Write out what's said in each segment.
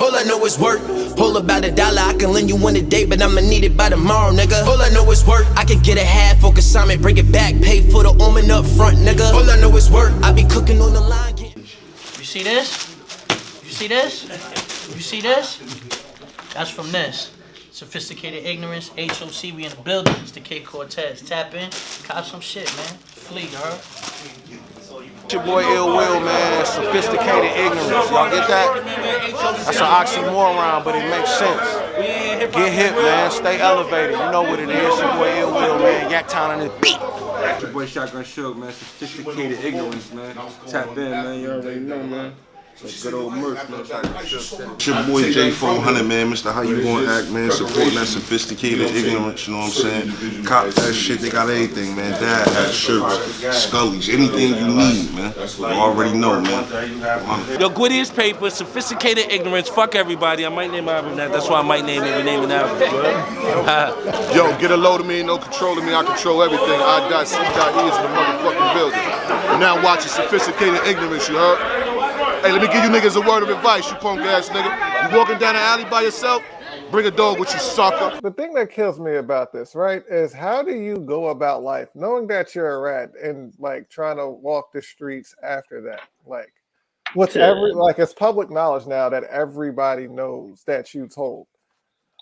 All I know is work. Pull about $1, I can lend you one today, but I'ma need it by tomorrow, nigga. All I know is work. I can get a half for consignment, bring it back, pay for the omen up front, nigga. All I know is work. I be cooking on the line. You see this? You see this? You see this? That's from this. Sophisticated Ignorance, HOC, we in the building. It's the K Cortez. Tap in, cop some shit, man. Flee, you heard? It's your boy Ill Will, man. Sophisticated Ignorance. Y'all get that? That's an oxymoron, but it makes sense. Get hip, man. Stay elevated. You know what it is. Your boy Ill Will, man. Yaktown on this beat. Your boy Shotgun Shook, man. Sophisticated Ignorance, man. Tap in, man. You already know, man. That good old merch, man. It's your boy J400, man. Mr. How You Gonna Act, man. Supporting that sophisticated ignorance, you know what I'm saying? Cop that shit, they got everything, man. Dad has shirts, Scullies, anything you need, man. You already know, man. Yo, Gwittiest Paper, Sophisticated Ignorance, fuck everybody. I might name my album that. That's why I might name it. We name it album. Yo, get a load of me, no control of me. I control everything. I.C.E is in the motherfucking building. You're now watching Sophisticated Ignorance, you heard? Hey, let me give you niggas a word of advice, you punk ass nigga. You walking down the alley by yourself, bring a dog with you, sucker. The thing that kills me about this, right, is how do you go about life knowing that you're a rat and like trying to walk the streets after that? Like, it's public knowledge now that everybody knows that you told.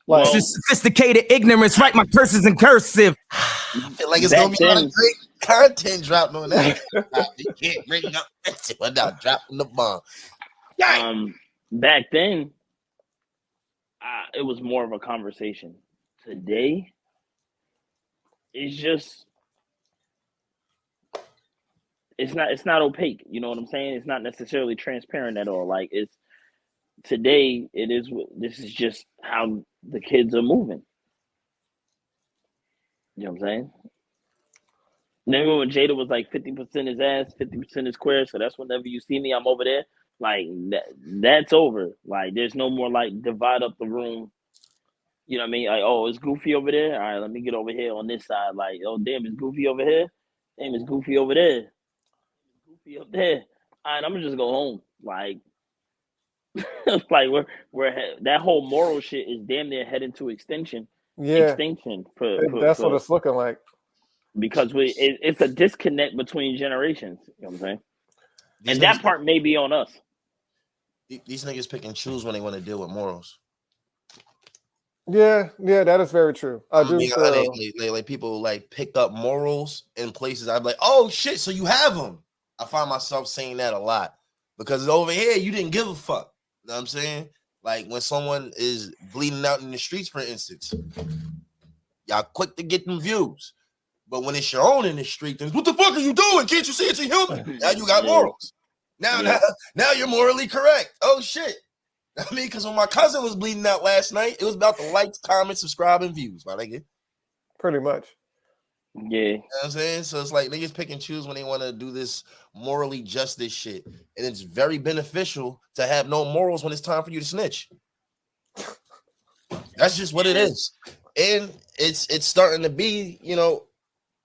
Like, this is Sophisticated Ignorance. Write my curses in cursive. I feel like it's gonna be a lot of great content dropped on that. You can't bring up without dropping the bomb. Back then, it was more of a conversation. Today, it's just it's not opaque. You know what I'm saying? It's not necessarily transparent at all. Like today, this is just how the kids are moving. You know what I'm saying? Remember when Jada was like 50% his ass, 50% his queer, so that's whenever you see me, I'm over there. Like that's over. Like there's no more like divide up the room. You know what I mean? Like, oh, it's Goofy over there. All right, let me get over here on this side. Like, oh damn, it's Goofy over here. Damn, it's Goofy over there. Goofy up there. All right, I'm gonna just go home. Like, like we're that whole moral shit is damn near heading to extinction. Yeah, extinction. That's what it's looking like. Because it's a disconnect between generations. You know what I'm saying? And that part may be on us. These niggas pick and choose when they want to deal with morals. Yeah, that is very true. I do feel like people like pick up morals in places. I'm like, oh shit, so you have them. I find myself saying that a lot because over here you didn't give a fuck. You know what I'm saying? Like when someone is bleeding out in the streets, for instance, y'all quick to get them views. But when it's your own in the street, then what the fuck are you doing? Can't you see it's a human? Now you got morals. Now you're morally correct. Oh shit. I mean, because when my cousin was bleeding out last night, it was about the likes, comments, subscribe, and views, my nigga. Pretty much. Yeah. You know what I'm saying? So it's like niggas pick and choose when they want to do this morally justice shit. And it's very beneficial to have no morals when it's time for you to snitch. That's just what it is. And it's starting to be, you know,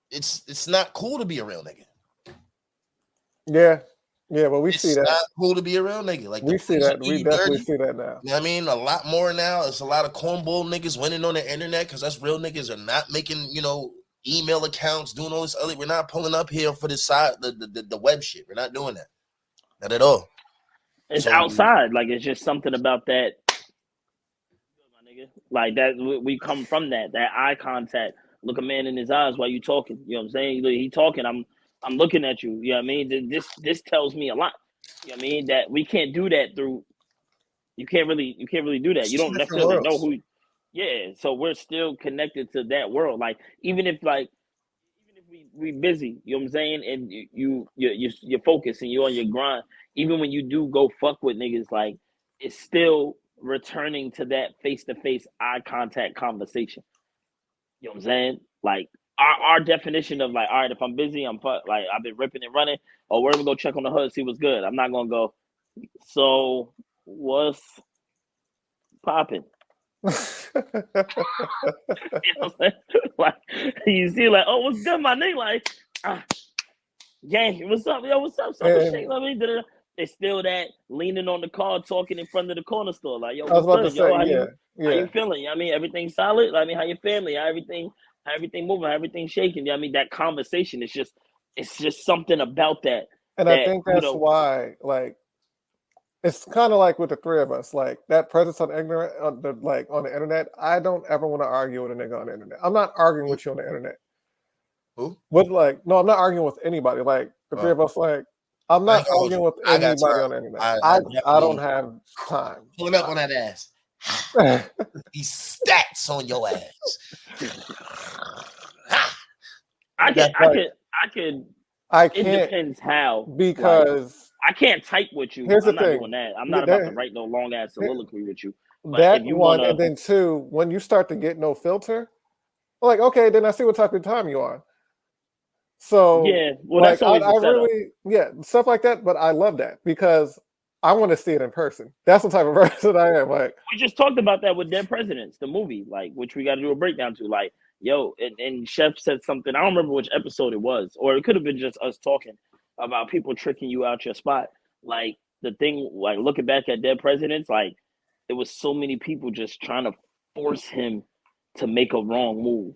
it's not cool to be a real nigga. Yeah, but we see that. It's not cool to be a real nigga. Like we see that. We definitely see that now. You know what I mean? A lot more now. It's a lot of cornball niggas winning on the internet because us real niggas are not making, you know, email accounts, doing all this other. We're not pulling up here for the side, the web shit. We're not doing that. Not at all. It's outside. Like it's just something about that. My nigga. Like that. We come from that eye contact. Look a man in his eyes while you talking. You know what I'm saying? He talking. I'm looking at you. You know what I mean? This tells me a lot. You know what I mean? That we can't do that through. You can't really do that. You don't necessarily know who. Yeah. So we're still connected to that world. Like even if we busy, you know what I'm saying? And you're focused and you're on your grind. Even when you do go fuck with niggas, like it's still returning to that face-to-face eye contact conversation. You know what I'm saying? Like our definition of like, all right, if I'm busy, like I've been ripping and running, or we're gonna go check on the hood, see what's good. I'm not gonna go. So what's popping? You know what I'm saying? Like you see, like, oh, what's good, my nigga? Like, gang, what's up? Yo, what's up? Shit, let me. it's still that leaning on the car, talking in front of the corner store. Like, yo, I was what's about to good? Yo, say, how yeah, how yeah. you feeling? You know what I mean, everything solid? I mean, how your family? How everything moving? How everything shaking? You know what I mean, that conversation is just, it's just something about that And I think that's why, like, it's kind of like with the three of us, like that presence on ignorant, on the like on the internet. I don't ever want to argue with a nigga on the internet. I'm not arguing with you on the internet. Who? With like, no, I'm not arguing with anybody. Like the three of us, like, I'm not arguing with I got anybody time. on the internet. I I definitely don't have time. Pulling up on that ass. These stats on your ass. I could. I It can't depends how. because I can't type with you. here's the I'm not thing. doing that. I'm Yeah, not about to that- write no long ass soliloquy with you. But that if you one, wanna, and then two, when you start to get no filter, like, okay, then I see what type of time you on. So yeah, well, like that's always I a setup. really, yeah, stuff like that. But I love that because I want to see it in person. That's the type of person I am. Like, We just talked about that with Dead Presidents, the movie, like, which we got to do a breakdown to. Like, yo, and Chef said something. I don't remember which episode it was, or it could have been just us talking about people tricking you out your spot. Like the thing, like looking back at Dead Presidents, like it was so many people just trying to force him to make a wrong move,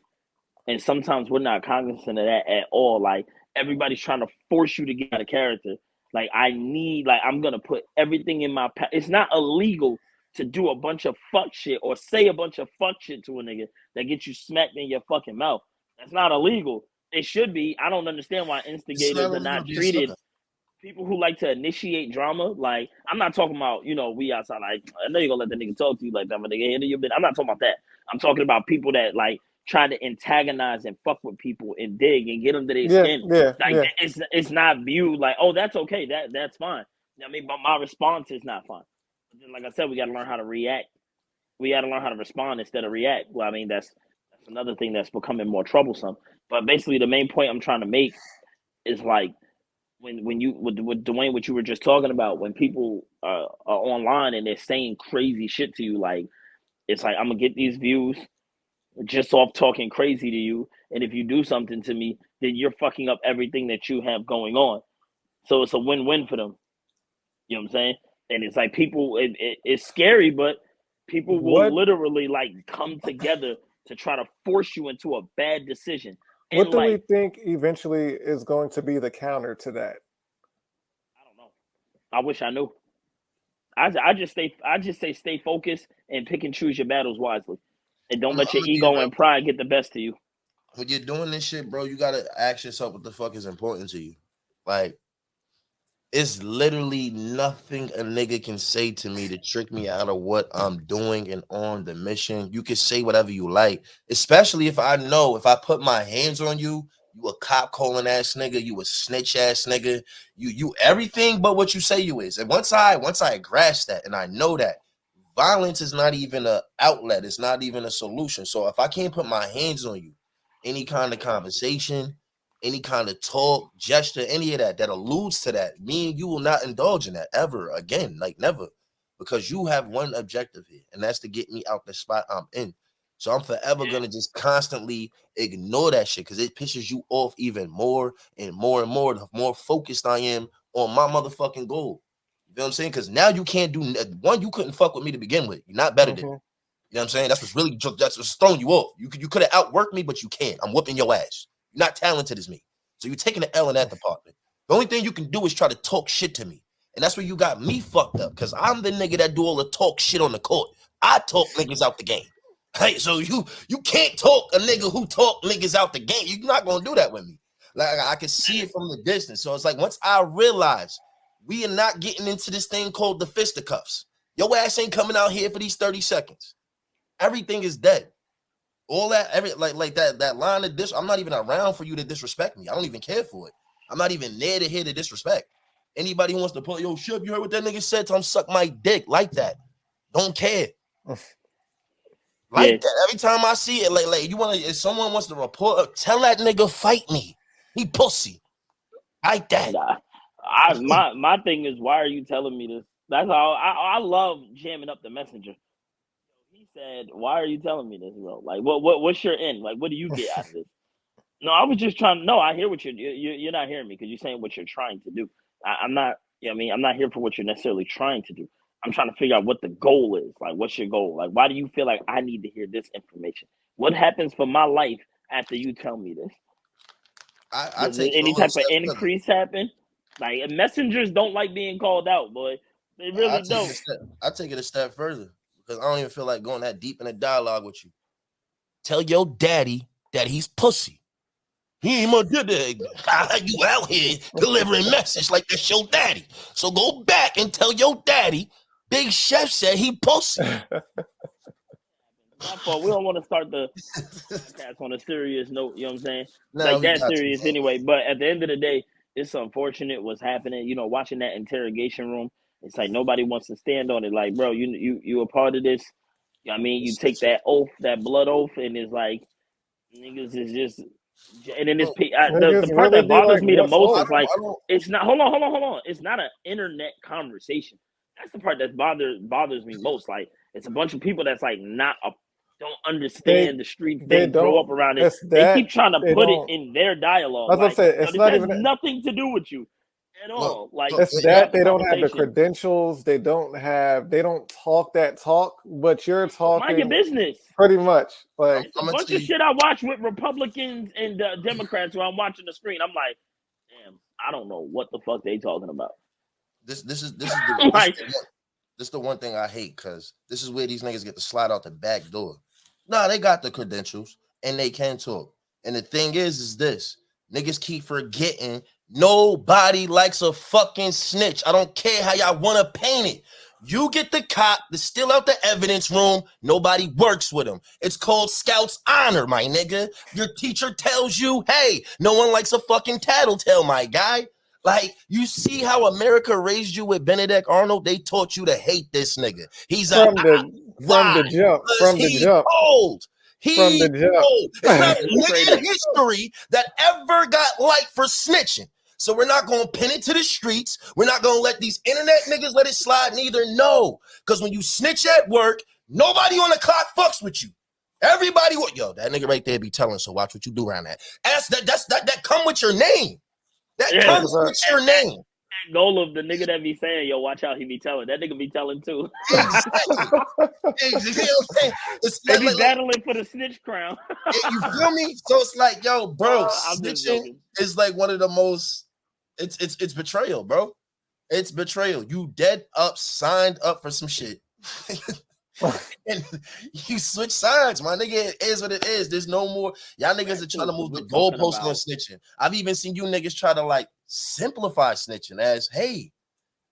and sometimes we're not cognizant of that at all. Like everybody's trying to force you to get out of character. Like I'm gonna put everything in my. It's not illegal to do a bunch of fuck shit or say a bunch of fuck shit to a nigga that gets you smacked in your fucking mouth. That's not illegal. It should be. I don't understand why instigators are not treated. People who like to initiate drama, like I'm not talking about, we outside. Like I know you're gonna let the nigga talk to you like that, but nigga, I'm not talking about that. I'm talking about people that like try to antagonize and fuck with people and dig and get under their skin. Like it's not viewed like, oh, that's okay, that's fine. I mean, but my response is not fine. Like I said, we got to learn how to react. We got to learn how to respond instead of react. Well, I mean, that's another thing that's becoming more troublesome. But basically, the main point I'm trying to make is like when you with Dwayne, what you were just talking about, when people are online and they're saying crazy shit to you, like it's like I'm gonna get these views just off talking crazy to you, and if you do something to me, then you're fucking up everything that you have going on. So it's a win-win for them. You know what I'm saying? And it's like people, it's scary, but people will literally like come together to try to force you into a bad decision. What do we think eventually is going to be the counter to that? I don't know. I wish I knew. I just say stay focused and pick and choose your battles wisely, and don't let your ego and pride get the best of you. When you're doing this shit, bro, you gotta ask yourself what the fuck is important to you. Like, it's literally nothing a nigga can say to me to trick me out of what I'm doing and on the mission. You can say whatever you like, especially if I know if I put my hands on you, you a cop calling ass nigga, you a snitch ass nigga, you everything but what you say you is. And once I grasp that and I know that violence is not even an outlet, it's not even a solution. So if I can't put my hands on you, any kind of conversation, any kind of talk, gesture, any of that alludes to that, me and you will not indulge in that ever again, like never, because you have one objective here, and that's to get me out the spot I'm in. So I'm forever gonna just constantly ignore that shit because it pisses you off even more and more and more. The more focused I am on my motherfucking goal, you know what I'm saying? Because now you can't do one. You couldn't fuck with me to begin with. You're not better than me. You know what I'm saying? That's what's throwing you off. You could have outworked me, but you can't. I'm whooping your ass. You're not talented as me. So you're taking the L in that department. The only thing you can do is try to talk shit to me. And that's where you got me fucked up. Because I'm the nigga that do all the talk shit on the court. I talk niggas out the game. Hey, so you can't talk a nigga who talk niggas out the game. You're not going to do that with me. Like, I can see it from the distance. So it's like, once I realize we are not getting into this thing called the fisticuffs. Your ass ain't coming out here for these 30 seconds. Everything is dead. All that, that line of I'm not even around for you to disrespect me. I don't even care for it. I'm not even there to hear the disrespect. Anybody who wants to put, yo, Shep, you heard what that nigga said? Tell him suck my dick like that. Don't care. Like that. Every time I see it, like you want to, if someone wants to report, tell that nigga fight me. He pussy. Like that. My thing is, why are you telling me this? That's all. I love jamming up the messenger. He said, "Why are you telling me this, bro? Like, what's your end? Like, what do you get out of this?" No, I was just trying. No, I hear what you're not hearing me because you're saying what you're trying to do. I'm not You know what I mean? I'm not here for what you're necessarily trying to do. I'm trying to figure out what the goal is. Like, what's your goal? Like, why do you feel like I need to hear this information? What happens for my life after you tell me this? I Does take it a any little type of step further. increase happen? Like, messengers don't like being called out, boy. They really don't. I take it a step further because I don't even feel like going that deep in a dialogue with you. Tell your daddy that he's pussy. He ain't gonna do that. You out here delivering message like that's your daddy. So go back and tell your daddy Big Chef said he pussy. My fault. We don't want to start the podcast on a serious note, you know what I'm saying? No, Like we that got you, serious bro. anyway. But at the end of the day, it's unfortunate what's happening. You know, watching that interrogation room, it's like nobody wants to stand on it. Like, bro, you a part of this. I mean, you take that oath, that blood oath, and it's like niggas is just. And then the part that bothers me the most is like it's not. Hold on. It's not an internet conversation. That's the part that bothers me most. Like it's a bunch of people that's like don't understand the streets. They didn't grow up around it. They keep trying to put it in their dialogue. I was gonna say, it's not has even nothing to do with you at all. Like it's that they don't have the credentials. They don't talk that talk. But you're talking. Mind your business. Pretty much. Like a bunch of shit I watch with Republicans and Democrats while I'm watching the screen. I'm like, damn, I don't know what the fuck they talking about. This is the one thing I hate because this is where these niggas get to slide out the back door. Nah, they got the credentials and they can talk. And the thing is this niggas keep forgetting nobody likes a fucking snitch. I don't care how y'all want to paint it. You get the cop to steal out the evidence room. Nobody works with him. It's called Scout's honor, my nigga. Your teacher tells you, hey, no one likes a fucking tattletale, my guy. Like, you see how America raised you with Benedict Arnold? They taught you to hate this nigga. He's from the jump. Old. He's old. It's not a nigga in history that ever got light for snitching. So we're not going to pin it to the streets. We're not going to let these internet niggas let it slide neither. No. Because when you snitch at work, nobody on the clock fucks with you. Everybody, that nigga right there be telling, so watch what you do around that. That come with your name. That comes with your name. That goal of the nigga that be saying, yo, watch out, he be telling. That nigga be telling too. Exactly. They be battling for the snitch crown. You feel me? So it's like, yo, bro, snitching is like one of the most. It's betrayal, bro. It's betrayal. You dead up, signed up for some shit. And you switch sides, my nigga. It is what it is. There's no more. Y'all niggas are trying to move the goalpost on snitching. I've even seen you niggas try to like simplify snitching as, hey,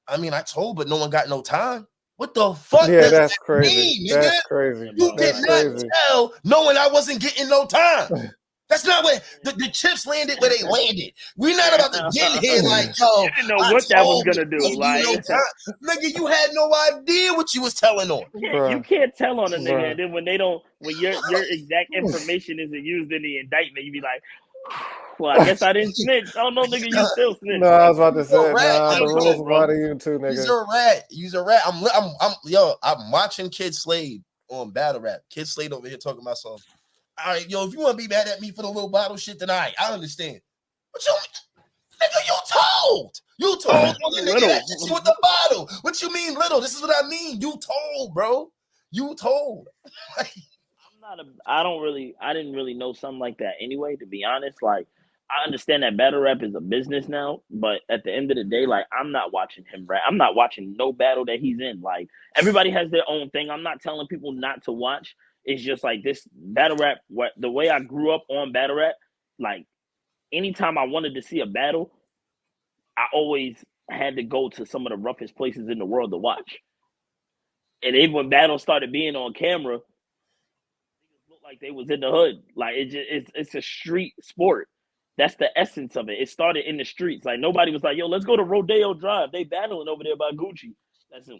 I mean, I told, but no one got no time. What the fuck? Yeah, that's crazy. Mean, that's crazy. You did not tell knowing I wasn't getting no time. That's not where the chips landed where they landed. We're not about to get here like, yo. You didn't know what that was gonna do. Like, nigga, you had no idea what you was telling on. You can't tell on a nigga, and then when your exact information isn't used in the indictment, you be like, well, I guess I didn't snitch. Oh no, nigga, you still snitch. No, I was about to say, the rules apply to you too, nigga. You's a rat. I'm watching Kid Slade on Battle Rap. Kid Slade over here talking about something. All right, yo, if you want to be mad at me for the little bottle shit, then I understand. But nigga, you told. You told the nigga that shit with the bottle. What you mean little? This is what I mean. You told, bro. You told. I didn't really know something like that anyway, to be honest. Like, I understand that battle rap is a business now, but at the end of the day, like, I'm not watching him rap. I'm not watching no battle that he's in. Like, everybody has their own thing. I'm not telling people not to watch. It's just like this battle rap, the way I grew up on battle rap, like anytime I wanted to see a battle, I always had to go to some of the roughest places in the world to watch. And even when battles started being on camera, it looked like they was in the hood. Like it's a street sport. That's the essence of it. It started in the streets. Like nobody was like, yo, let's go to Rodeo Drive. They battling over there by Gucci.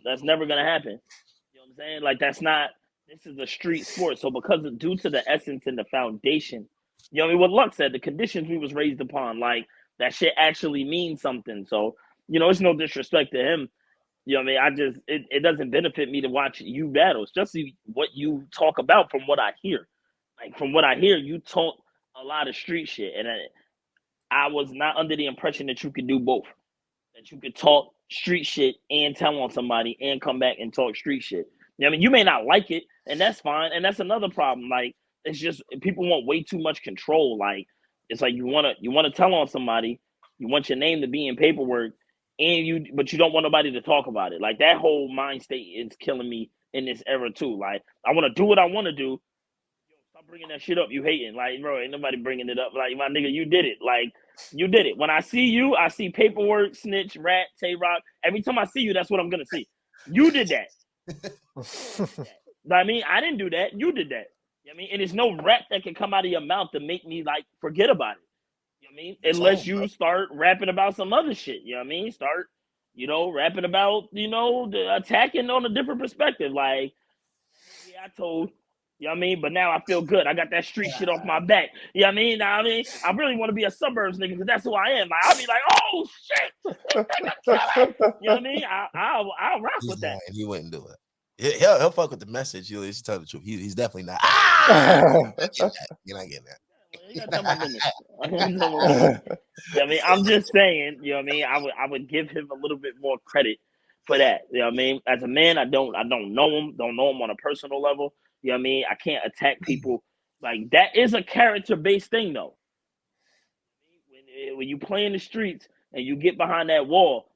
That's never gonna happen. You know what I'm saying? Like this is a street sport. So due to the essence and the foundation, you know what I mean? What Luck said, the conditions we was raised upon, like that shit actually means something. So, you know, it's no disrespect to him. You know what I mean? It doesn't benefit me to watch you battle. It's just what you talk about from what I hear. Like from what I hear, you talk a lot of street shit. And I was not under the impression that you could do both. That you could talk street shit and tell on somebody and come back and talk street shit. You know what I mean? You may not like it, and that's fine. And that's another problem. Like, it's just people want way too much control. Like, it's like you wanna tell on somebody, you want your name to be in paperwork, but you don't want nobody to talk about it. Like, that whole mind state is killing me in this era too. Like, I want to do what I want to do. Yo, stop bringing that shit up. You hating? Like, bro, ain't nobody bringing it up. Like, my nigga, you did it. Like, you did it. When I see you, I see paperwork, snitch, rat, Tay-Rock. Every time I see you, that's what I'm gonna see. You did that. I mean, I didn't do that. You did that. You know what I mean? And there's no rap that can come out of your mouth to make me like forget about it. You know what I mean? Unless you start rapping about some other shit. You know what I mean? Start, rapping about, the attacking on a different perspective. Like, yeah, I told, you know what I mean? But now I feel good. I got that street shit off my back. You know what I mean? Now, I mean, I really want to be a suburbs nigga because that's who I am. Like, I'll be like, oh shit. You know what I mean? I'll rock with that. And he wouldn't do it. He'll fuck with the message. He'll tell the truth. He's definitely not. You're not getting that. You gotta tell my business. You know what I mean? I'm just saying, you know what I mean? I would give him a little bit more credit for that. You know what I mean? As a man, I don't know him, don't know him on a personal level. You know what I mean? I can't attack people. Like, that is a character-based thing, though. When you play in the streets and you get behind that wall,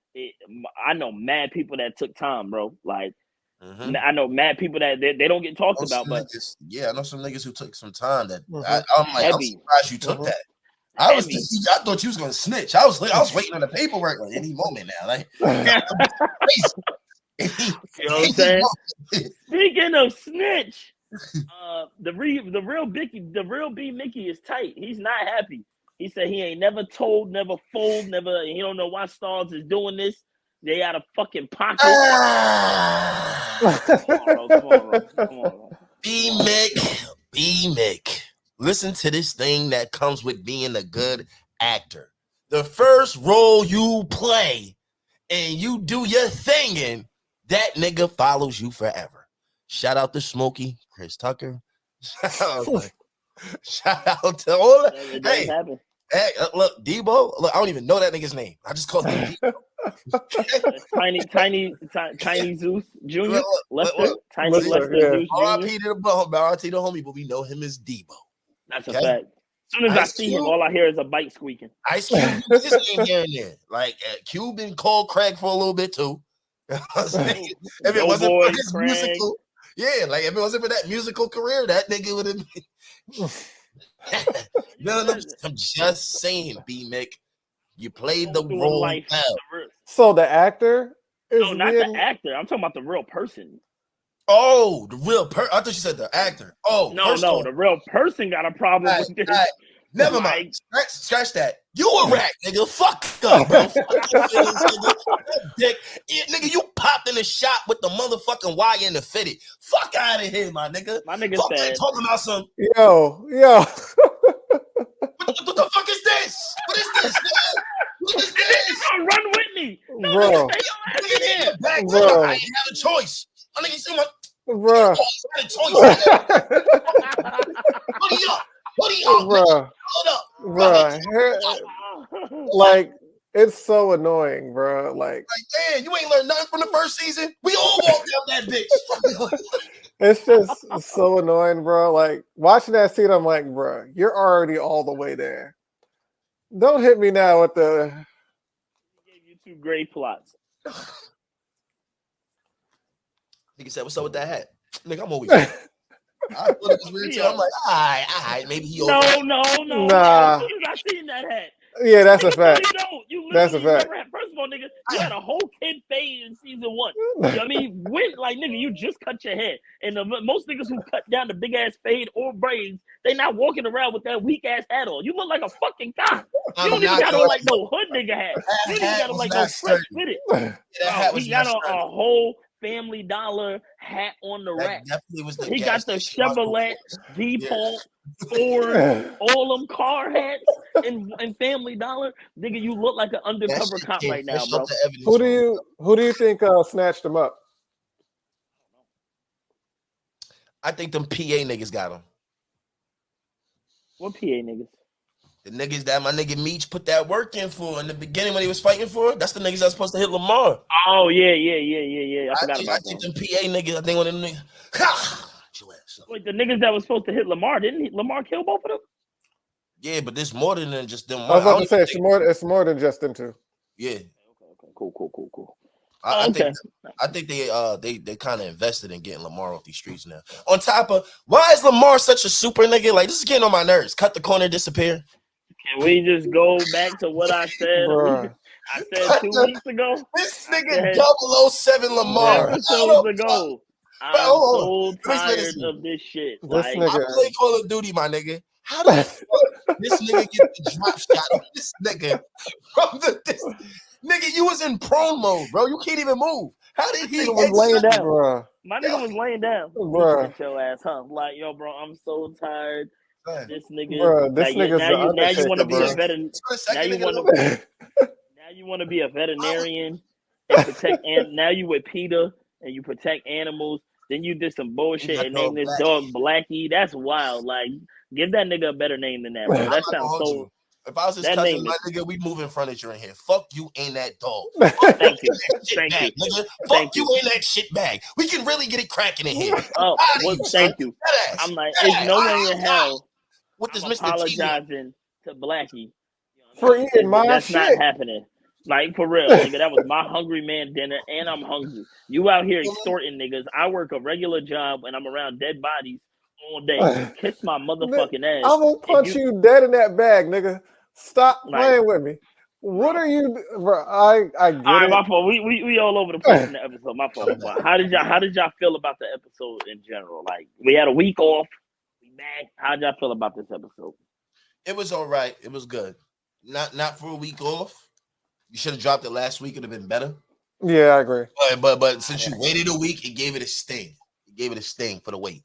I know mad people that took time, bro. Like, I know mad people that they don't get talked about, but I know some niggas who took some time that I'm like, I'm surprised you took that. I thought you was gonna snitch. I was waiting on the paperwork like any moment now. Like, you know what I'm saying? Speaking of snitch, the real B Mickey is tight. He's not happy. He said he ain't never told, never fold, never. He don't know why Stars is doing this. They out of fucking pocket. Come on. B Mick. Listen to this thing that comes with being a good actor. The first role you play and you do your thing in, that nigga follows you forever. Shout out to Smokey, Chris Tucker. Shout out to all that. Hey, look, Debo. Look, I don't even know that nigga's name. I just call him Debo. Tiny Zeus Jr. Lester. Tiny Lester Zeus Jr. R.I.P. to the homie, but we know him as Debo. That's a fact. As soon as I see him, all I hear is a bike squeaking. Ice Cube, his name here and there. Like, Cube and Cole Craig for a little bit too. If it wasn't for his musical, like if it wasn't for that musical career, that nigga would have been. No, I'm just saying, B Mick. You played the role well. So the actor is not the actor. I'm talking about the real person. Oh, the real person. I thought you said the actor. Oh, no, the real person got a problem with this. Never mind. Scratch that. You a rat, nigga. Fuck up, bro. Dick. Nigga, you popped in the shop with the motherfucking wire and the fitted. Fuck out of here, my nigga. My nigga fuck said. Talking about some. Yo. What the fuck is this? What is this, nigga? What is this? Run with me. No, bro. I ain't have a choice. I think you see my. Bro. What are you? Bro. Like, it's so annoying, bro. Like, man, you ain't learned nothing from the first season. We all walked down that bitch. It's just so annoying, bro. Like, watching that scene, I'm like, bro, you're already all the way there. Don't hit me now with the. He gave you two great plots. Nigga said, "What's up with that hat?" Nigga, I'm always. I thought it was weird too. I'm like, all right, maybe he. No. Nah. I seen that hat. Yeah, that's a fact. That's a fact. First of all, nigga, you had a whole kid fade in season 1. You know what I mean? Nigga, you just cut your hair. And most niggas who cut down the big ass fade or braids, they not walking around with that weak ass hat on. You look like a fucking cop. You don't even got on like no hood nigga hat. You don't even got on like no fresh fitted. He got on a whole Family Dollar hat on the rack. He got the Chevrolet, DuPont, Ford, all them car hats and Family Dollar. Nigga, you look like an undercover cop right now, bro. Who do you think snatched him up? I think them PA niggas got him. What PA niggas? The niggas that my nigga Meech put that work in for in the beginning when he was fighting for, that's the niggas that's supposed to hit Lamar. Oh yeah. I forgot about think that. them PA niggas. I think one of them niggas. Wait, the niggas that was supposed to hit Lamar, didn't Lamar kill both of them? Yeah, but there's more than just them. I was about to say it's more than just them two. Yeah. Okay. Cool. I think they kind of invested in getting Lamar off these streets now. On top of, why is Lamar such a super nigga? Like, this is getting on my nerves. Cut the corner, disappear. Can we just go back to what I said? I said 2 weeks ago. This nigga 007 Lamar. Episodes ago. I'm so tired of this shit. I play Call of Duty, my nigga. How the fuck this nigga get the drop shot of this nigga from this nigga? You was in prone mode, bro. You can't even move. How did he was laying down? Bruh. My nigga was laying down. Bruh. Get your ass, huh? Like, yo, bro, I'm so tired. This nigga. Bruh, this nigga's now you want to be a bro. veterinarian. Now you want to be a veterinarian and protect. And now you with PETA and you protect animals. Then you did some bullshit and named this dog Blackie. That's wild. Like, give that nigga a better name than that, bro. That sounds so. If I was his cousin, my nigga, we moving furniture in here. Fuck you, ain't that dog. Thank you. Nigga. Fuck you, ain't that shit bag. We can really get it cracking in here. Oh, well, thank you. I'm like, there's no way in hell what does I'm Mr. apologizing to Blackie for eating my That's shit. not happening. Like, for real, nigga, that was my hungry man dinner, and I'm hungry. You out here extorting niggas. I work a regular job, and I'm around dead bodies all day. Kiss my motherfucking ass. I'm gonna punch you dead in that bag, nigga. Stop playing with me. What are you, bro? I get all right, it. my fault. We all over the place in the episode. My fault. How did y'all feel about the episode in general? Like, we had a week off. We back. How did y'all feel about this episode? It was all right. It was good. Not for a week off. You should have dropped it last week. It'd have been better. Yeah, I agree. But since you waited a week, it gave it a sting. It gave it a sting for the wait.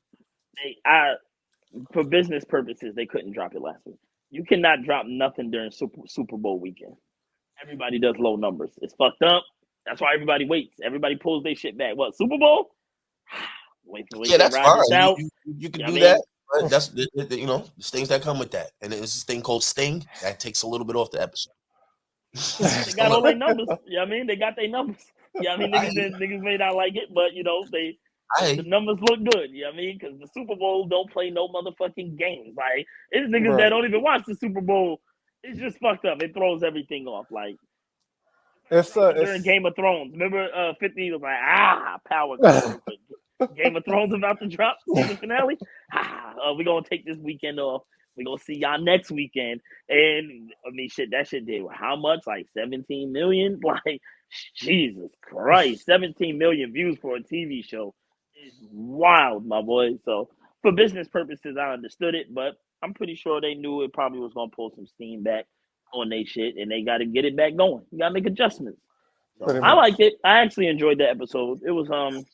For business purposes, they couldn't drop it last week. You cannot drop nothing during Super Bowl weekend. Everybody does low numbers. It's fucked up. That's why everybody waits. Everybody pulls their shit back. What, Super Bowl? Wait that's fine. You can do that. But that's the the things that come with that. And it's this thing called Sting that takes a little bit off the episode. They got all their numbers. You know what I mean? They got their numbers. You know what I mean? Niggas may not like it, but the numbers look good. You know what I mean? Because the Super Bowl don't play no motherfucking games. Like, it's niggas that don't even watch the Super Bowl. It's just fucked up. It throws everything off. Like, during Game of Thrones. Remember 50 was like, power. Game of Thrones about to drop season finale. We're going to take this weekend off. We're going to see y'all next weekend. And, I mean, that shit did how much? Like 17 million? Like, Jesus Christ. 17 million views for a TV show is wild, my boy. So, for business purposes, I understood it, but I'm pretty sure they knew it probably was going to pull some steam back on their shit, and they got to get it back going. You got to make adjustments. So, I liked it. I actually enjoyed the episode. It was, their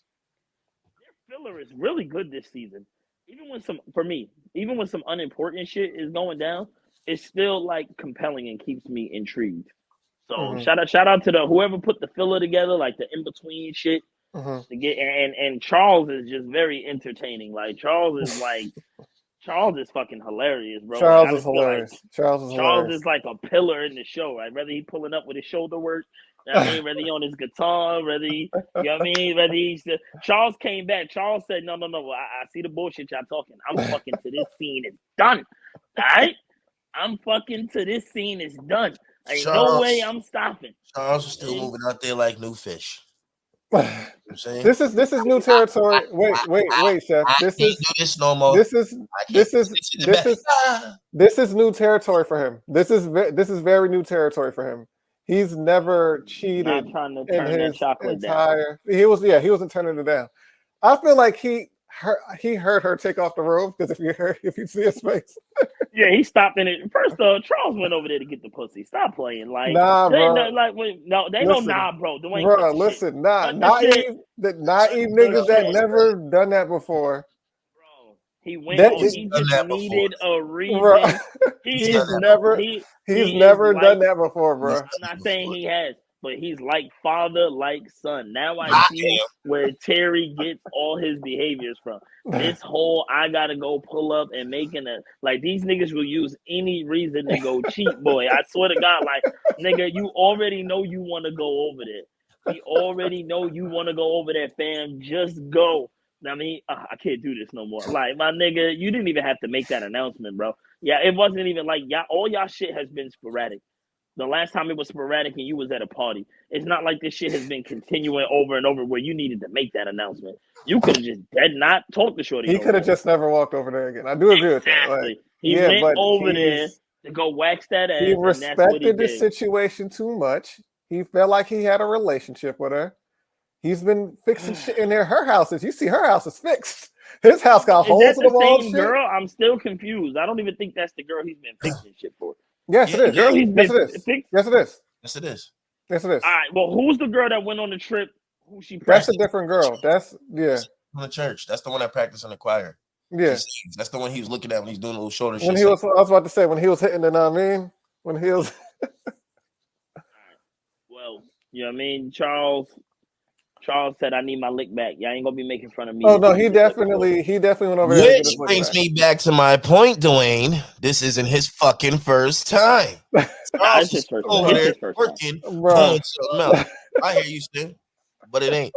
filler is really good this season. Even when some unimportant shit is going down, it's still like compelling and keeps me intrigued. So shout out to whoever put the filler together, like the in between shit to get. And Charles is just very entertaining. Like Charles is fucking hilarious, bro. Charles is hilarious. Charles is like a pillar in the show. Right, whether he pulling up with his shoulder work. You know what I mean? Whether he on his guitar, whether Charles came back. Charles said, no. I see the bullshit y'all talking. I'm fucking to this scene. It's done. All right? I'm fucking to this scene. It's done. Ain't no way I'm stopping. Charles is still moving out there like new fish. You know what I'm saying? This is new territory. Wait, Chef. This is new territory for him. This is very new territory for him. He's never cheated Not trying to turn in his that chocolate entire. Down. He wasn't turning it down. I feel like he heard her take off the robe because if you see his face. Yeah, he stopped in it. First Charles went over there to get the pussy. Stop playing. Like, nah, bro. Bro. Bro, listen, naive niggas that never done that before. Bro, he went. He just needed a reason. Bro. He's never done that before, bro. I'm not saying he has. but he's like father, like son. Now I see where Terry gets all his behaviors from. This whole I gotta go pull up and making a like these niggas will use any reason to go cheat, boy. I swear to God, like nigga, you already know you want to go over there. We already know you want to go over there, fam. Just go. I mean, I can't do this no more. Like my nigga, you didn't even have to make that announcement, bro. Yeah, it wasn't even like y'all. All y'all shit has been sporadic. The last time it was sporadic and you was at a party. It's not like this shit has been continuing over and over where you needed to make that announcement. You could have just dead not talked to Shorty. He could have just never walked over there again. I do agree with that. Like, he went over there to go wax that ass. He respected the situation too much. He felt like he had a relationship with her. He's been fixing shit in there. Her house is, you see, her house is fixed. His house got holes in the wall. Same girl? I'm still confused. I don't even think that's the girl he's been fixing shit for. Yes, it is. Girl, he's been fixed. Yes, it is. Yes, it is. Yes, it is. All right. Well, who's the girl that went on the trip? Who she? That's a different girl. That's from the church. That's the one that practiced in the choir. Yeah. That's the one he was looking at when he's doing a little shoulder shit. When he was, I was about to say when he was hitting the, I mean, when he was. Well, you know what I mean, Charles said, "I need my lick back. Y'all ain't gonna be making fun of me." Oh no, he definitely went over there. Which brings me back to my point, Dwayne. This isn't his fucking first time. It's his first over time. there working, doing something else. I hear you, Stu, but it ain't.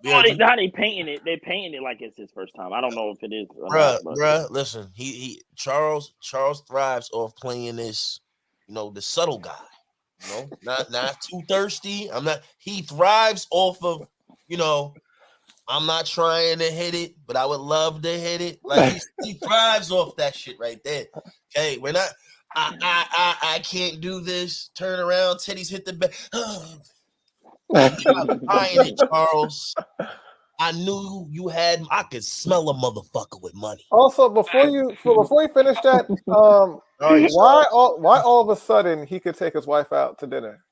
How they painting it? They painting it like it's his first time. I don't know if it is. Bruh. Listen, Charles thrives off playing this, the subtle guy. Not too thirsty. He thrives off of, I'm not trying to hit it, but I would love to hit it. Like he thrives off that shit right there. Okay, we're not. I can't do this. Turn around, titties hit the back. I'm not buying it, Charles. I knew you had. I could smell a motherfucker with money. Also, before you finish that, why all of a sudden he could take his wife out to dinner?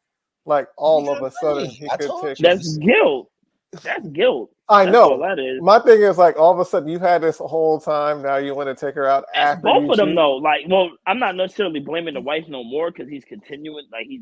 Like all of a sudden he could take. That's guilt. That's guilt. I know. All that is. My thing is like all of a sudden you had this whole time. Now you want to take her out after both of them though. Like, well, I'm not necessarily blaming the wife no more because he's continuing. Like he's.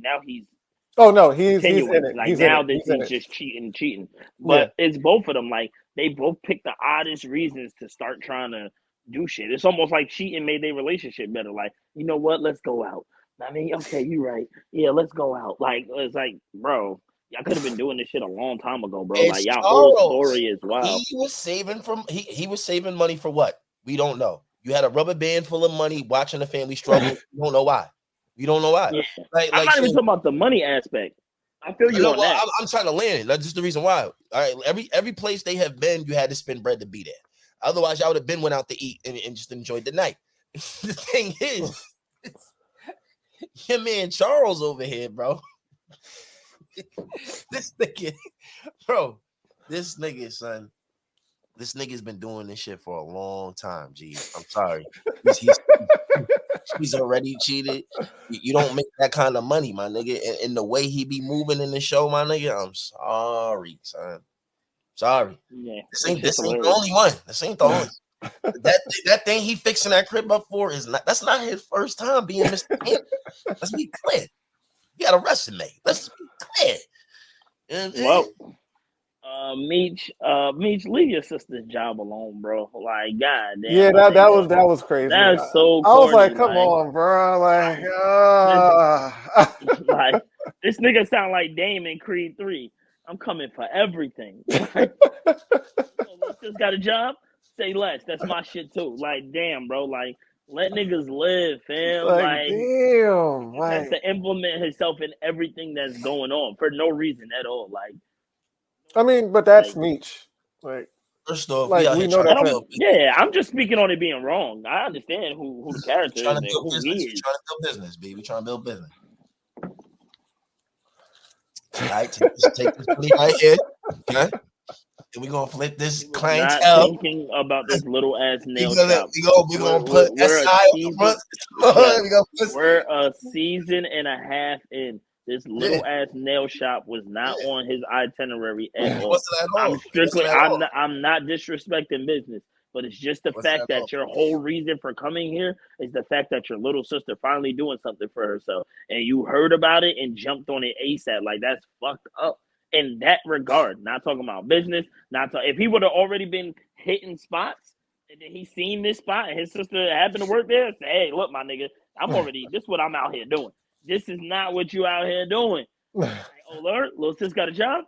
Oh no, he's in it. Like now he's just cheating. But it's both of them. Like they both picked the oddest reasons to start trying to do shit. It's almost like cheating made their relationship better. Like, you know what? Let's go out. I mean, okay, you right. Yeah, let's go out. Like it's like, bro, y'all could have been doing this shit a long time ago, bro. Like y'all whole story is wild. He was saving money for what? We don't know. You had a rubber band full of money watching the family struggle. You don't know why. You don't know why. Yeah. I'm not even talking about the money aspect. I feel you on that. I'm trying to land it. That's just the reason why. All right, every place they have been, you had to spend bread to be there. Otherwise, y'all would have been went out to eat and just enjoyed the night. The thing is, your man Charles over here, bro. This nigga, son. This nigga's been doing this shit for a long time, G. I'm sorry. He's already cheated. You don't make that kind of money, my nigga. And the way he be moving in the show, my nigga, I'm sorry, son. Sorry. Yeah, this ain't the only one. This ain't the only. That thing he fixing that crib up for that's not his first time being Mr. Kid. Let's be clear. He got a resume. Let's be clear. Well, Meech, leave your sister's job alone, bro. Like, god damn. Yeah, that was crazy. That's so corny, I was like, come on, bro. Like, this nigga sound like Dame in Creed 3. I'm coming for everything. Like, just got a job? Say less. That's my shit too. Like, damn, bro. Like, let niggas live, fam. Like damn. He has to implement himself in everything that's going on for no reason at all. Like, I mean, but that's Meech. Like, first off, like we know that. Yeah, I'm just speaking on it being wrong. I understand who the character is and who he is. We're trying to build business, baby. We're trying to build business. All right, take this money right here. Okay. And we're gonna flip this clientele. Not thinking about this little ass nail shop. We're gonna put SI on the front. We're a season and a half in. This little ass nail shop was not on his itinerary at all. What's that at all? I'm strictly, What's that at all? I'm not disrespecting business, but it's just the What's fact that that all? your whole reason for coming here is the fact that your little sister finally doing something for herself, and you heard about it and jumped on it ASAP. Like, that's fucked up in that regard. Not talking about business. If he would have already been hitting spots, and then he seen this spot and his sister happened to work there, say, hey, look, my nigga, this is what I'm out here doing. This is not what you out here doing. Like, oh, Lord, little sis got a job?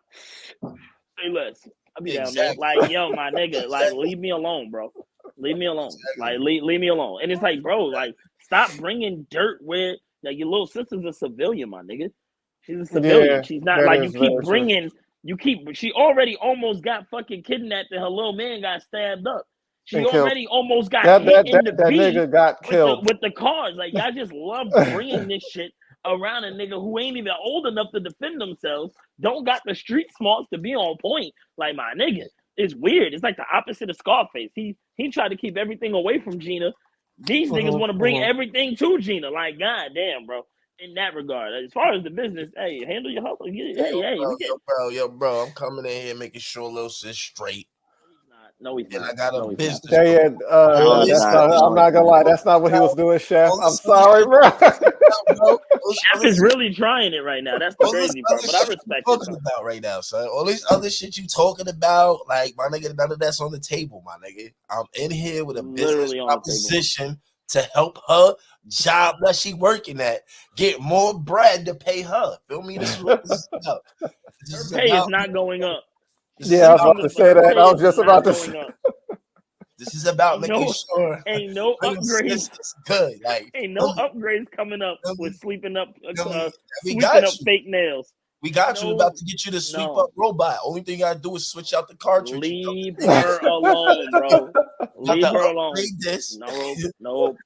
Say less. I'll be down there. Like, yo, my nigga, like, leave me alone, bro. Leave me alone. Like, leave me alone. And it's like, bro, like, stop bringing dirt where, like, your little sister's a civilian, my nigga. She's a civilian. Yeah, She's not, that like, is you keep very bringing, she already almost got fucking kidnapped and her little man got stabbed up. She And killed. already almost got That hit in the that beat nigga got killed. with the cars. Like, y'all just love bringing this shit around a nigga who ain't even old enough to defend themselves, don't got the street smarts to be on point. Like, my nigga, it's weird. It's like the opposite of Scarface. He tried to keep everything away from Gina. These niggas want to bring everything to Gina. Like, goddamn, bro. In that regard, as far as the business, hey, handle your hustle. Yo, bro, I'm coming in here making sure little sis straight. No, he's and not. I got a business. Yeah, no, that's not, I'm not gonna lie. That's not what he was doing, Chef. I'm sorry, bro. Chef is really trying it right now. That's the crazy part. But I respect it. Talking about right now, son. All this other shit you talking about, like, my nigga, none of that's on the table, my nigga. I'm in here with a business proposition to help her job that she working at get more bread to pay her. Feel me? This is what this is about. Her pay is not going up. Yeah, I was about to say that. I was just about to say. This is about making sure ain't no upgrades. Good, like ain't no upgrades coming up with sweeping up fake nails. We got you. About to get you to sweep up robot. Only thing you gotta do is switch out the cartridge. Leave her alone, bro. Leave her alone. This. No.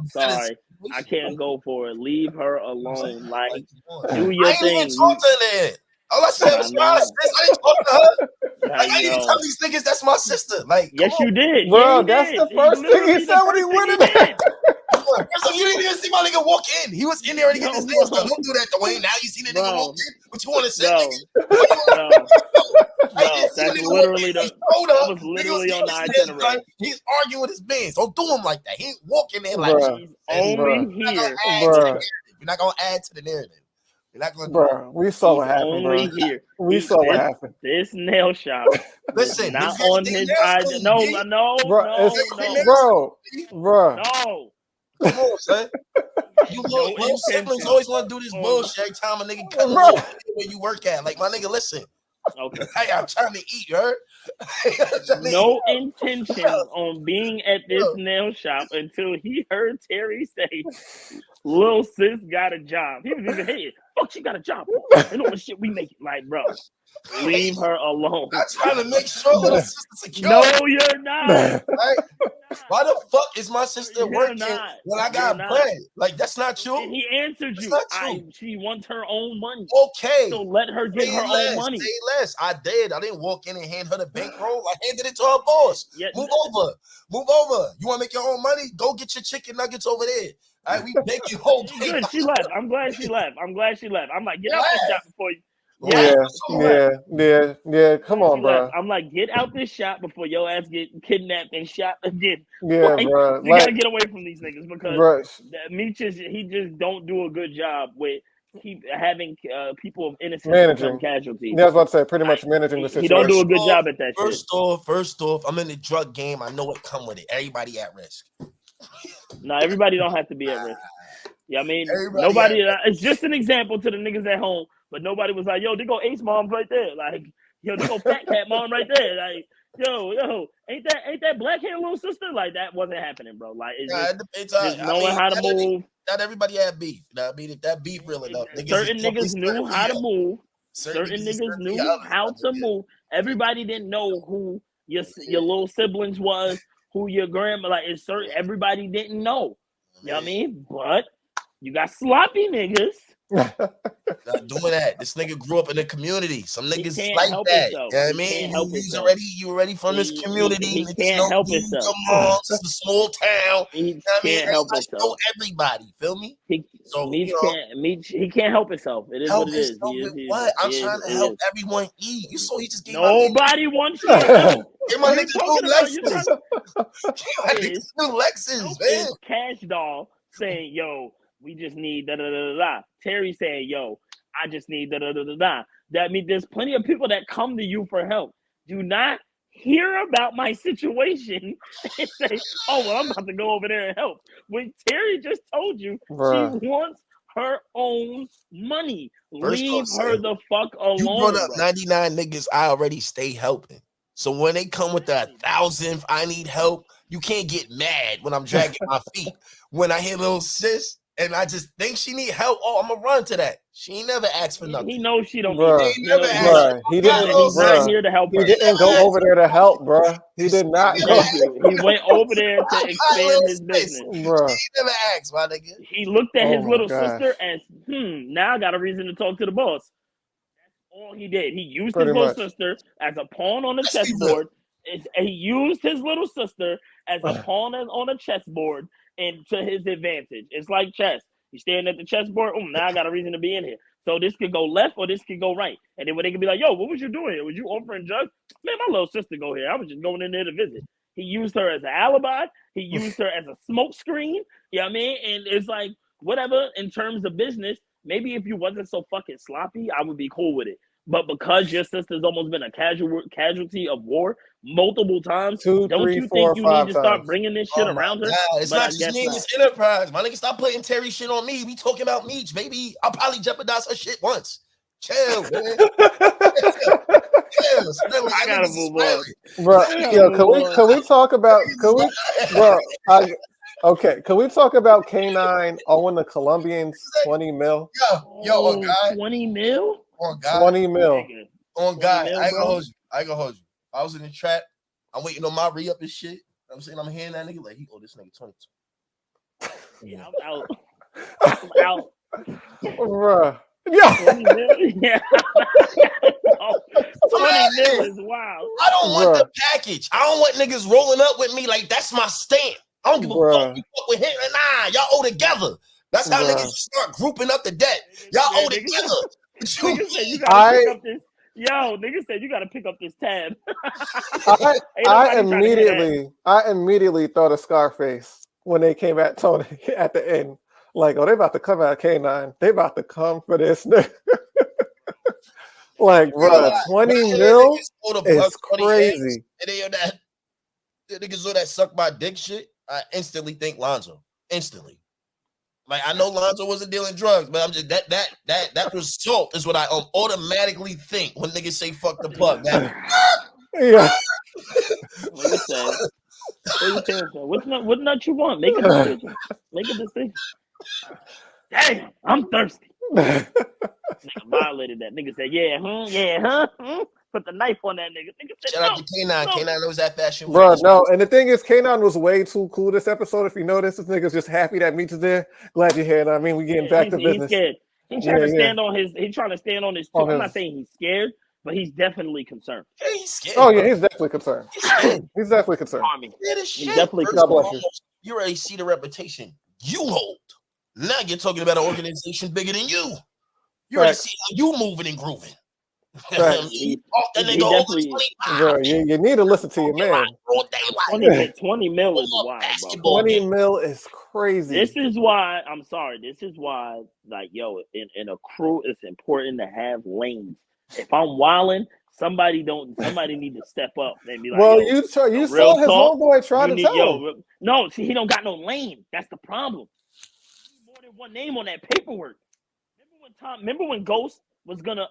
Sorry, I can't go for it. Leave her alone. Like, do your thing. I ain't even talking to that. All I said was my sister. I didn't talk to her. Like, I didn't tell these niggas that's my sister. Like, yes, you did, bro. That's the first thing he said when he went in there. So you didn't even see my nigga walk in. He was in there and he got his nails done. Don't do that, Dwayne. Now you see the nigga walk in. What you want to say, nigga? That's literally the. I was literally on the itinerary. He's arguing with his mans. Don't do him like that. He ain't walking in like he's only here. You're not gonna add to the narrative. Bro, we saw what happened, bro. Here. We saw what happened. This nail shop. Listen, not on his ID. No. Bro. No. Come on, son. You little siblings always want to do this bullshit every time a nigga cut where you work at. Like, my nigga, listen. Okay. Hey, I'm trying to eat, you heard? No intention on being at this nail shop until he heard Terry say, "Lil sis got a job." He was even hating. Fuck, she got a job. You know what shit we make it like, bro. Leave her alone. I'm trying to make sure little sister secure. No, you're not. Right? Why the fuck is my sister working when I got bread? Like, that's not true. And he answered you. She wants her own money. Okay. So let her get her own money. Say less. I did. I didn't walk in and hand her the bankroll. I handed it to her boss. Move over. You want to make your own money? Go get your chicken nuggets over there. All right, we make you whole. Good. She left. I'm glad she left. I'm like, get out this shop before you. Yeah. Come on, bro. I'm like, get out this shop before your ass get kidnapped and shot again. Yeah, like, bro. You gotta get away from these niggas because he just don't do a good job with keep having people of innocence become casualties. Yeah, I was about to say, pretty much managing the situation. He don't do a good job at that shit. First off, I'm in the drug game. I know what come with it. Everybody at risk. No, everybody don't have to be at risk. Yeah, I mean, nobody. It's just an example to the niggas at home, but nobody was like, "Yo, they go Ace moms right there." Like, "Yo, they go Fat Cat mom right there." Like, "Yo, ain't that black hair little sister?" Like, that wasn't happening, bro. Like, it's just knowing how to move. Not everybody had beef. I mean, if that beef real enough, certain niggas knew how to move. Certain niggas knew how to move. Everybody didn't know who your little siblings was, who your grandma. Like, everybody didn't know. You know what I mean? But you got sloppy niggas Not doing that. This nigga grew up in the community. Some niggas can't like help that. himself. You know what I He mean? can't help He's himself. already from this community. He Niggas can't know help you, himself. your moms. It's a small town. He You know what I mean? can't help Everybody know himself. everybody. Feel me? So Meech you know, can't. Meech, he can't help himself. It is help what it is. himself He is. with what? I'm he trying is, to he help is. everyone eat. You saw he just gave Nobody wants your help. Give my You're niggas talking new about you Lexus. Give my niggas new Lexus, man. Is Cash Doll saying, "Yo, we just need da da da da da." Terry saying, "Yo, I just need da da da da da." That means there's plenty of people that come to you for help. Do not hear about my situation and say, "Oh, well, I'm about to go over there and help." When Terry just told you Bruh. she wants her own money, First leave off, her son, the fuck you alone. brought up Bro. 99 niggas. I already stay helping. So when they come with the 1,000th, I need help. You can't get mad when I'm dragging my feet. When I hear little sis and I just think she need help, oh, I'm gonna run to that. She ain't never asked for nothing. He knows she don't Bruh. need He never asked. Bruh. He didn't. He's not Bruh. here to help He her. didn't go over there to help, bruh. He did not go. Thank you. He went over there to expand his business. Bruh. He never asked, my nigga. He looked at Oh his my little gosh. sister as, now I got a reason to talk to the boss. That's all he did. He used Pretty his little much. sister as a pawn on the chessboard. He used his little sister as a pawn on a chessboard and to his advantage. It's like chess. You staring at the chessboard. Now I got a reason to be in here. So this could go left or this could go right. And then when they could be like, "Yo, what was you doing here? Was you offering drugs?" Man, my little sister go here. I was just going in there to visit. He used her as an alibi. He used her as a smoke screen. You know what I mean? And it's like, whatever, in terms of business, maybe if you wasn't so fucking sloppy, I would be cool with it. But because your sister's almost been a casualty of war multiple times, 2, don't 3, you 4, think you need 5 to start times. bringing this shit Oh my around her? God. It's But not I just guess me and not. this enterprise. My nigga, stop putting Terry shit on me. We talking about Meech, baby. I'll probably jeopardize her shit once. Chill, man. Chill. I gotta move on. Bro, yo, can we talk about can we talk about K9 owing the Colombians 20 mil? Yo, on God. 20 mil? On God. 20 mil. On God. mil, I ain't bro. gonna hold you. I was in the trap. I'm waiting on my re-up and shit. I'm saying I'm hearing that nigga like he owe this nigga 22. Yeah, I'm out. I'm out. Bruh. Yeah. 20 mil? Yeah. 20 mil is wild. I don't want the package. I don't want niggas rolling up with me like that's my stamp. I don't give a fuck. You fuck with him. Nah, y'all owe together. That's how niggas start grouping up the debt. Y'all owe together. Niggas said you gotta pick up this. Yo, niggas said you gotta pick up this tab. I immediately thought of Scarface when they came at Tony at the end. Like, oh, they about to come at K9. They about to come for this nigga. Like, bro, 20 mil is crazy. And they that niggas all that suck my dick shit. I instantly think Lonzo. Instantly. Like, I know Lonzo wasn't dealing drugs, but I'm just that result is what I automatically think when niggas say fuck the plug. Yeah. What you saying? What nut you want? Make a decision. Make a decision. Damn, I'm thirsty. Nigga violated that. Nigga said, put the knife on that nigga. Nigga said, shout out to K9. K9 knows that fashion. Bro, no, and the thing is, K9 was way too cool this episode. If you notice, this nigga's just happy that Meech is there. Glad you're here. I mean, we getting back to business. He's scared. He's trying to stand on his. He's trying to stand on his. I'm not saying he's scared, but he's definitely concerned. Yeah, he's scared. Oh yeah, he's definitely concerned. He's definitely concerned. He's definitely First of all, concerned. you already see the reputation you hold. Now you're talking about an organization bigger than you. You already see how you moving and grooving. You need to listen to your man. 20 mil is wild, bro. 20 mil is crazy. This is why, I'm sorry, this is why, like, yo, in a crew, it's important to have lanes. If I'm wilding, somebody need to step up and be like, well, yo, you saw his homeboy try to tell him. No, see, he don't got no lane. That's the problem. More than one name on that paperwork. Remember when Ghost was gonna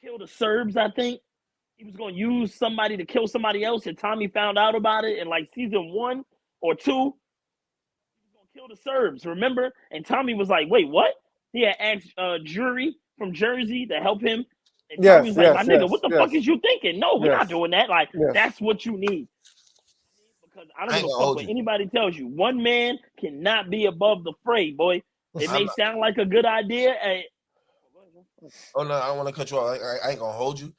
kill the Serbs? I think he was gonna use somebody to kill somebody else, and Tommy found out about it in like season 1 or 2. He was gonna kill the Serbs, remember? And Tommy was like, "Wait, what?" He had asked Jury from Jersey to help him. And Tommy was like, "My nigga, what the fuck is you thinking? No, we're not doing that. Like, that's what you need." Because I don't give a fuck what anybody tells you. One man cannot be above the fray, boy. It may sound like a good idea. Oh no, I don't want to cut you off. I ain't gonna hold you.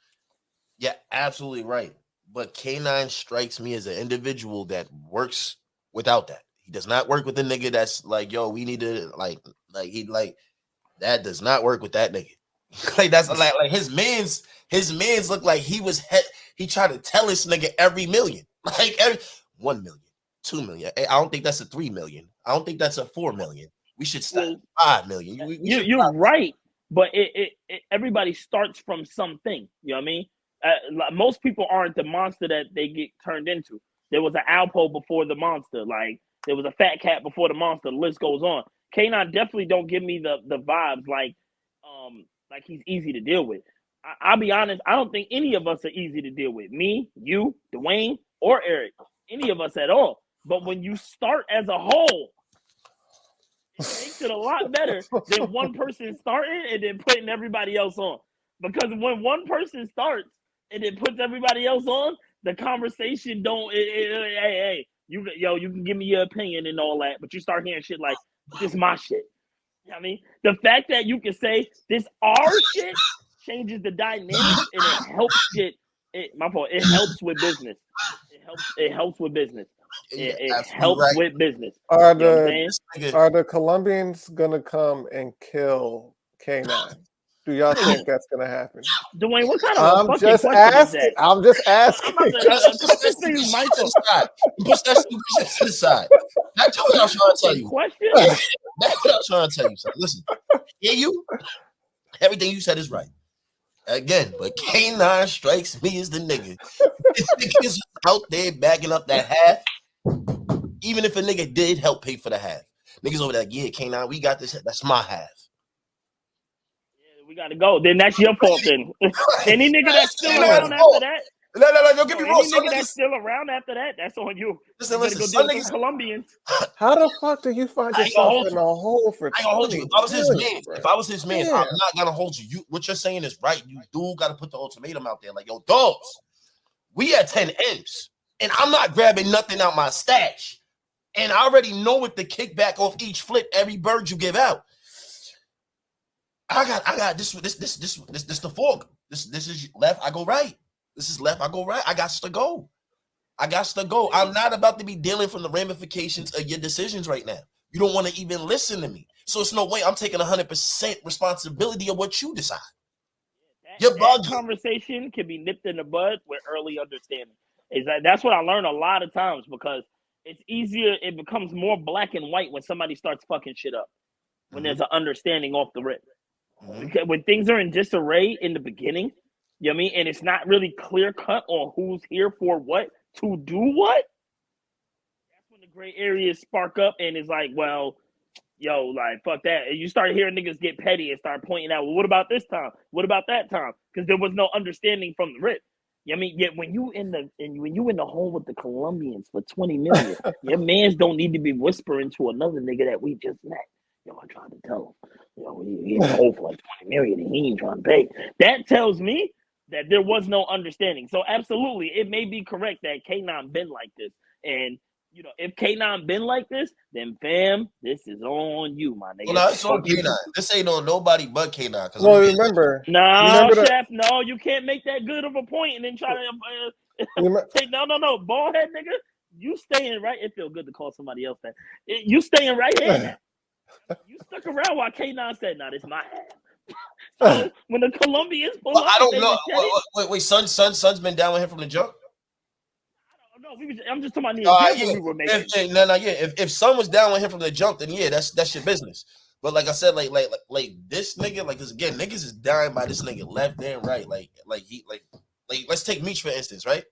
Yeah, absolutely right. But K9 strikes me as an individual that works without that. He does not work with a nigga that's like, yo, we need to like that does not work with that nigga. Like that's like his mans look like he tried to tell this nigga every million. Like every 1 million, 2 million. I don't think that's a 3 million. I don't think that's a 4 million. We should start 5 million. You're right, but it everybody starts from something. You know what I mean? Most people aren't the monster that they get turned into. There was an Alpo before the monster. Like there was a fat cat before the monster. The list goes on. K9 definitely don't give me the vibes like he's easy to deal with. I'll be honest. I don't think any of us are easy to deal with. Me, you, Dwayne, or Eric. Any of us at all. But when you start as a whole, it makes it a lot better than one person starting and then putting everybody else on. Because when one person starts and it puts everybody else on, the conversation don't. Hey, you can give me your opinion and all that, but you start hearing shit like this, my shit. You know what I mean, the fact that you can say this our shit changes the dynamics and it helps shit. My fault. It helps with business. It helps with business. It helps with business. Are the Colombians gonna come and kill K9? Do y'all think that's gonna happen? Dwayne, what kind of I'm just asking. I'm just asking. Push that to the side. That's what I was trying to tell you. That's what I was trying to tell you. So listen, everything you said is right. Again, but K9 strikes me as the nigga. This nigga is out there backing up that half. Even if a nigga did help pay for the half. Niggas over there, yeah, K9, we got this. That's my half. We gotta go. Then that's your fault. Then any nigga that's still around after that. No, don't get me wrong. Any nigga that's still around after that, that's on you. Listen, some niggas Colombians. How the fuck do you find yourself in a hole for? I ain't gonna hold you. If I was his man, I'm not gonna hold you. What you're saying is right. You do gotta put the ultimatum out there. Like, yo, dogs, we at 10 M's, and I'm not grabbing nothing out my stash. And I already know what the kickback off each flip, every bird you give out. I got this the fork. This is left, I go right. This is left, I go right. I got to go. I'm not about to be dealing from the ramifications of your decisions right now. You don't want to even listen to me. So it's no way I'm taking 100% responsibility of what you decide. That conversation can be nipped in the bud with early understanding. That's what I learned a lot of times because it's easier. It becomes more black and white when somebody starts fucking shit up. When there's an understanding off the rip. Because when things are in disarray in the beginning, you know what I mean, and it's not really clear cut on who's here for what to do what. That's when the gray areas spark up, and it's like, well, yo, like fuck that. And you start hearing niggas get petty and start pointing out, well, what about this time? What about that time? Because there was no understanding from the rip. You know what I mean, yet when you in the hole with the Colombians for 20 million, your mans don't need to be whispering to another nigga that we just met. Yo, I tried to tell him, yo, he in the hole for like 20 million and he ain't trying to pay. That tells me that there was no understanding. So absolutely, it may be correct that K9 been like this. And, you know, if K9 been like this, then fam, this is on you, my nigga. Well, no, it's on K9. This ain't on nobody but K9. Well, remember. No, Chef, no, you can't make that good of a point and then try to say, no, bald head nigga, you staying right. It feels good to call somebody else that. You staying right here now. You stuck around while K9 said, "Nah, this my half." So when the Colombians pull up, I don't know. Wait, Son's been down with him from the jump. I don't know. I'm just talking about the we were making. If Son was down with him from the jump, then yeah, that's your business. But like I said, like this nigga, like this again, niggas is dying by this nigga left and right. Like let's take Meech for instance, right?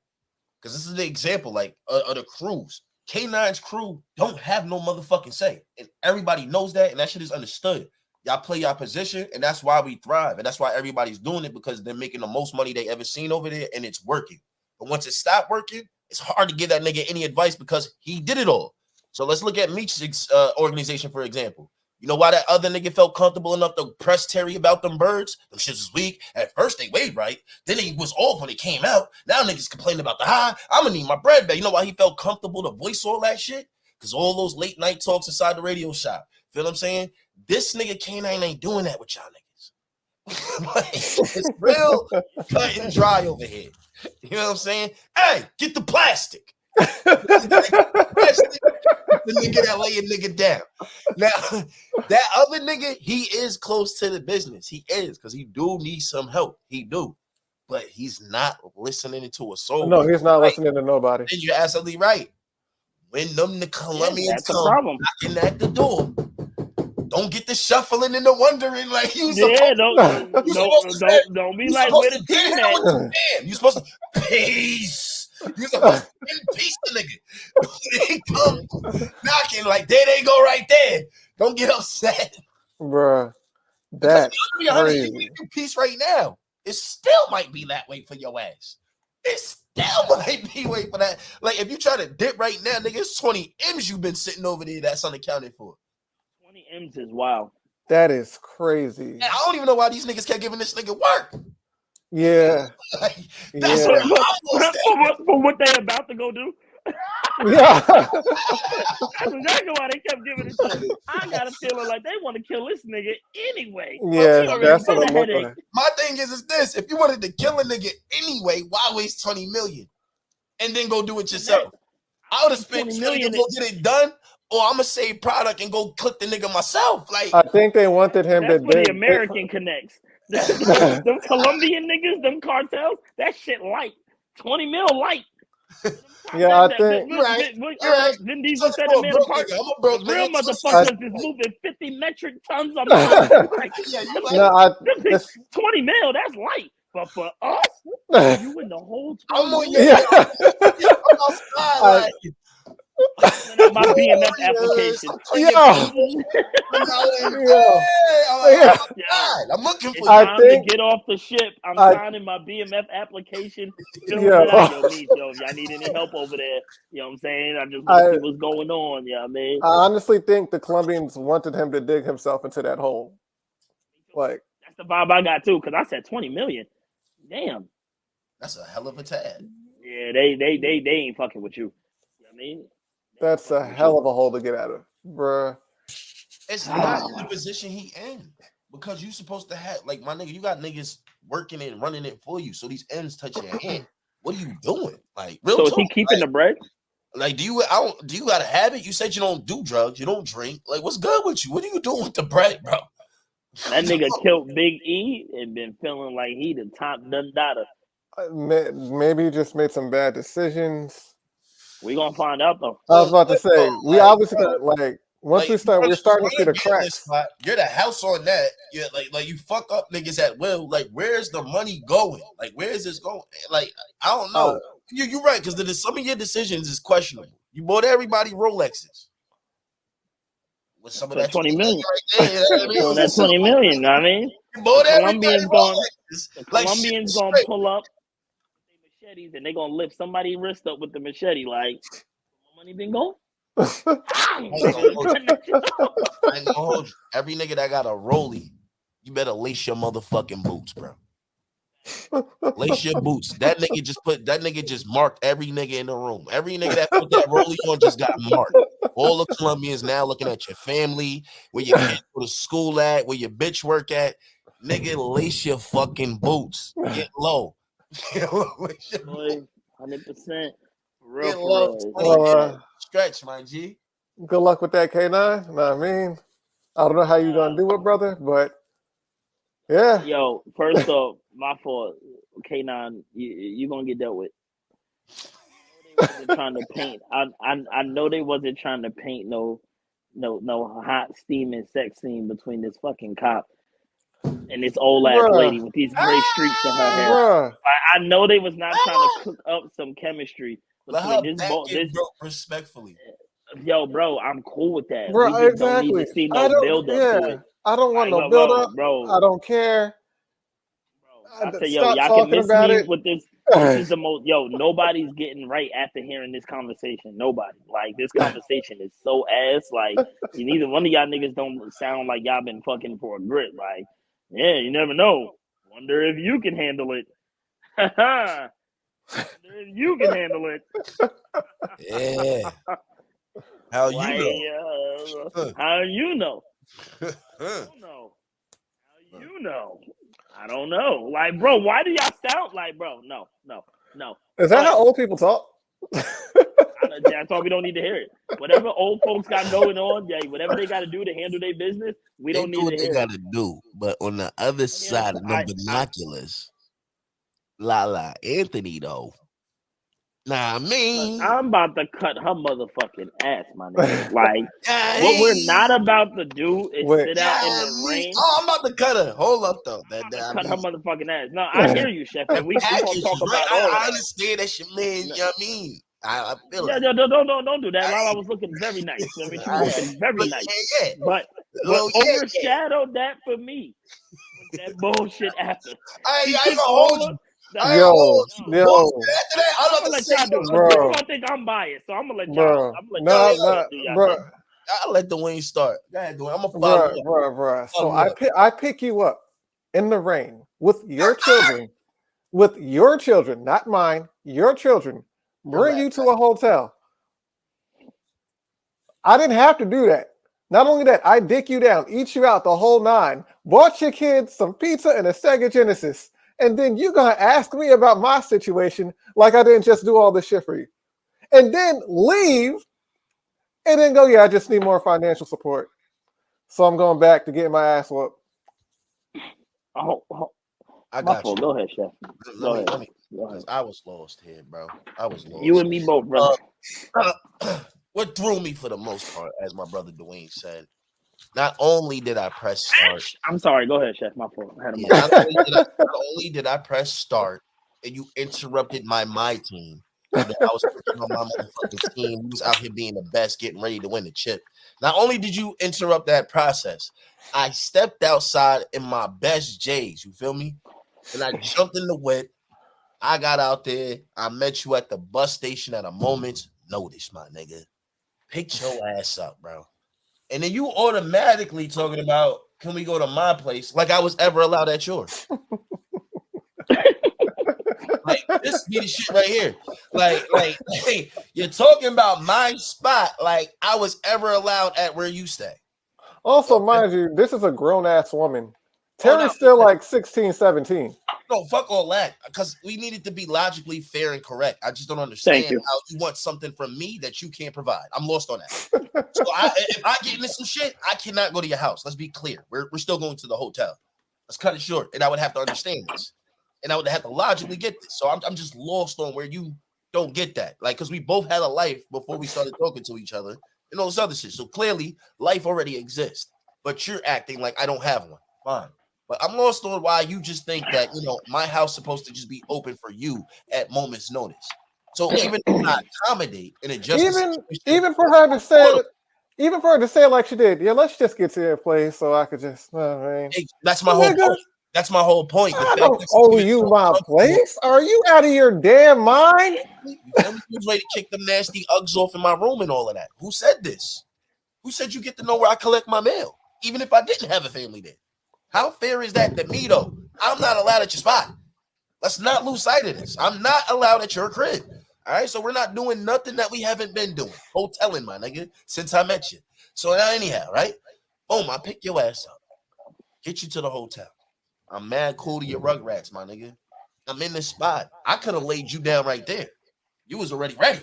Because this is the example, like of the crews. K9's crew don't have no motherfucking say. And everybody knows that, and that shit is understood. Y'all play your position, and that's why we thrive. And that's why everybody's doing it, because they're making the most money they ever seen over there, and it's working. But once it stopped working, it's hard to give that nigga any advice because he did it all. So let's look at Meech's organization, for example. You know why that other nigga felt comfortable enough to press Terry about them birds? Them shits was weak. At first, they weighed right. Then he was off when it came out. Now niggas complaining about the high. I'm going to need my bread back. You know why he felt comfortable to voice all that shit? Because all those late night talks inside the radio shop. Feel what I'm saying? This nigga K9 ain't doing that with y'all niggas. Like, it's real cut and dry over here. You know what I'm saying? Hey, get the plastic. The nigga that lay a nigga down. Now, that other nigga, he is close to the business. He is, because he do need some help. He do. But he's not listening to a soul. No, he's not listening to nobody. And you're absolutely right. When them the Colombians that's a come problem. knocking at the door, don't get the shuffling and the wondering like you Yeah, don't be like, where the team at? You supposed to peace. You supposed to peace the nigga. They come knocking like there they go right there. Don't get upset. Bruh. That's crazy. You can do peace right now. It still might be that way for your ass. It still might be way for that. Like if you try to dip right now, nigga, it's 20 M's you've been sitting over there that's unaccounted for. 20 M's is wild. That is crazy. And I don't even know why these niggas kept giving this nigga work. Yeah. Like, that's for what they about to go do. Yeah. That's exactly why they kept giving it to him. I got a feeling like they want to kill this nigga anyway. Yeah, that's what I'm looking at. My thing is this: if you wanted to kill a nigga anyway, why waste 20 million and then go do it yourself? I would have spent 20 million to go get it done, or I'm gonna save product and go clip the nigga myself. Like I think they wanted him that's to. Where the American connects. Them Colombian niggas, them cartels, that shit light. 20 mil light. Yeah, I think. Vin Diesel said it, man. Real motherfuckers is moving 50 metric tons on the No, 20 mil, that's light. But for us, you in the whole 20 my BMF application. I'm looking for time to get off the ship. I'm signing my BMF application. Yo, y'all need any help over there? You know what I'm saying? I just want to see what's going on. Yeah, man. I honestly think the Colombians wanted him to dig himself into that hole. Like that's the vibe I got too, because I said 20 million. Damn. That's a hell of a tad. Yeah, they ain't fucking with you. You know what I mean? That's a hell of a hole to get out of, bruh. It's not in the position he in because you supposed to have like my nigga. You got niggas working it, running it for you, so these ends touch your hand. What are you doing? Like, real so talk, is he keeping the bread? Like, do you got a habit? You said you don't do drugs, you don't drink. Like, what's good with you? What are you doing with the bread, bro? That nigga killed Big E and been feeling like he the top dundada. Maybe he just made some bad decisions. We gonna find out though. I was about to say we obviously like once we're starting to see the cracks. You're the house on that. You're like you fuck up niggas at will. Like, where's the money going? Like, where is this going? Like, I don't know. You're right because some of your decisions is questionable. You bought everybody Rolexes. With some of that 20 million. Right there, you know what I mean? So that 20 million. I mean, the Colombians gonna pull up machetes and they gonna lift somebody's wrist up with the machete. Like, money been going. I ain't gonna hold you. Every nigga that got a rollie, you better lace your motherfucking boots, bro. Lace your boots. That nigga just marked every nigga in the room. Every nigga that put that rollie on just got marked. All the Colombians now looking at your family, where your kids go to school at, where your bitch work at. Nigga, lace your fucking boots. Get low. 100%. Real stretch, my G. Good luck with that, K9. Know what I mean? I don't know how you gonna do it, brother, but yeah. Yo, first off, my fault. K9, you gonna get dealt with. Trying to paint. I know they wasn't trying to paint no hot steaming sex scene between this fucking cop and this old ass lady with these gray streaks in her hair. I know they was not trying to cook up some chemistry between this respectfully. Yo, bro, I'm cool with that. Bro, we just exactly. don't need to see no build up to it. I don't want no build up, bro. I don't care. I say, yo, y'all can miss me with this. This is the most, nobody's getting right after hearing this conversation. Nobody. Like, this conversation is so ass. Like, neither one of y'all niggas don't sound like y'all been fucking for a grip. Like, yeah, you never know. Wonder if you can handle it. Wonder if you can handle it. Yeah. How Like, you know? how you know? Huh. I don't know. How you know? I don't know. Like, bro, why do y'all sound like, bro? No. Is that how old people talk? That's why we don't need to hear it. Whatever old folks got going on, yeah, whatever they got to do to handle their business, we They don't do need what to they hear it. gotta do, but on the other side of them binoculars, Lala Anthony though. Nah, I mean, I'm about to cut her motherfucking ass, my nigga. Like, what we're not about to do is sit out in the rain. Oh, I'm about to cut her. Hold up, though. Cut her motherfucking ass. No, I hear you, Chef, and we gonna talk right? about all I that. understand that's your man. You know what I mean? I feel Yeah, it. don't do that. Lala was looking very nice. I mean, she was looking very nice. Yeah. But Well, yeah, overshadowed that for me was that bullshit after. I She ain't took gonna all hold of- you. Yo, After that, I'm I'm about gonna to let say y'all do it. bro. People gonna think I'm biased, so I'm gonna let y'all. I'm gonna let y'all do y'all bro. thing. I'll let Dwayne start. Go ahead, Dwayne. I'm gonna follow you. Bro. So I pick you up in the rain with your children, not mine, your children. Bring you to a hotel. I didn't have to do that. Not only that, I dick you down, eat you out the whole 9, bought your kids some pizza and a Sega Genesis, and then you're gonna ask me about my situation like I didn't just do all this shit for you, and then leave, and then go, yeah, I just need more financial support, so I'm going back to get my ass whooped. I My got fault. you. Go ahead, Chef. Let me. Because I was lost here, bro. I was lost. You and me both, brother. What threw me for the most part, as my brother Dwayne said, not only did I press start. I'm sorry. Go ahead, Chef. My fault. I had a Not only did I press start, and you interrupted my team. And then I was thinking about my motherfucking team. We was out here being the best, getting ready to win the chip. Not only did you interrupt that process, I stepped outside in my best J's. You feel me? And I jumped in the wet. I got out there. I met you at the bus station at a moment's notice, my nigga. Pick your ass up, bro. And then you automatically talking about, can we go to my place? Like I was ever allowed at yours. Like this be the shit right here. Like, hey, you're talking about my spot. Like I was ever allowed at where you stay. Also, mind you, this is a grown-ass woman. Terry's still like 16, 17. No, fuck all that. Because we needed to be logically fair and correct. I just don't understand how you want something from me that you can't provide. I'm lost on that. So if I get into some shit, I cannot go to your house. Let's be clear. We're still going to the hotel. Let's cut it short. And I would have to understand this. And I would have to logically get this. So I'm just lost on where you don't get that. Like, because we both had a life before we started talking to each other and all this other shit. So clearly, life already exists. But you're acting like I don't have one. Fine. But I'm lost on why you just think that, my house is supposed to just be open for you at moment's notice. So even if I accommodate and adjust, even for her to say, like she did, yeah, let's just get to your place so I could just. That's my whole point. That's my whole point. I don't owe you my place. Are you out of your damn mind? You was ready to kick them nasty Uggs off in my room and all of that. Who said this? Who said you get to know where I collect my mail, even if I didn't have a family there? How fair is that to me, though? I'm not allowed at your spot. Let's not lose sight of this. I'm not allowed at your crib. All right, so we're not doing nothing that we haven't been doing. Hoteling, my nigga, since I met you. So now, anyhow, right? Boom, I pick your ass up, get you to the hotel. I'm mad cool to your Rugrats, my nigga. I'm in this spot. I could have laid you down right there. You was already ready.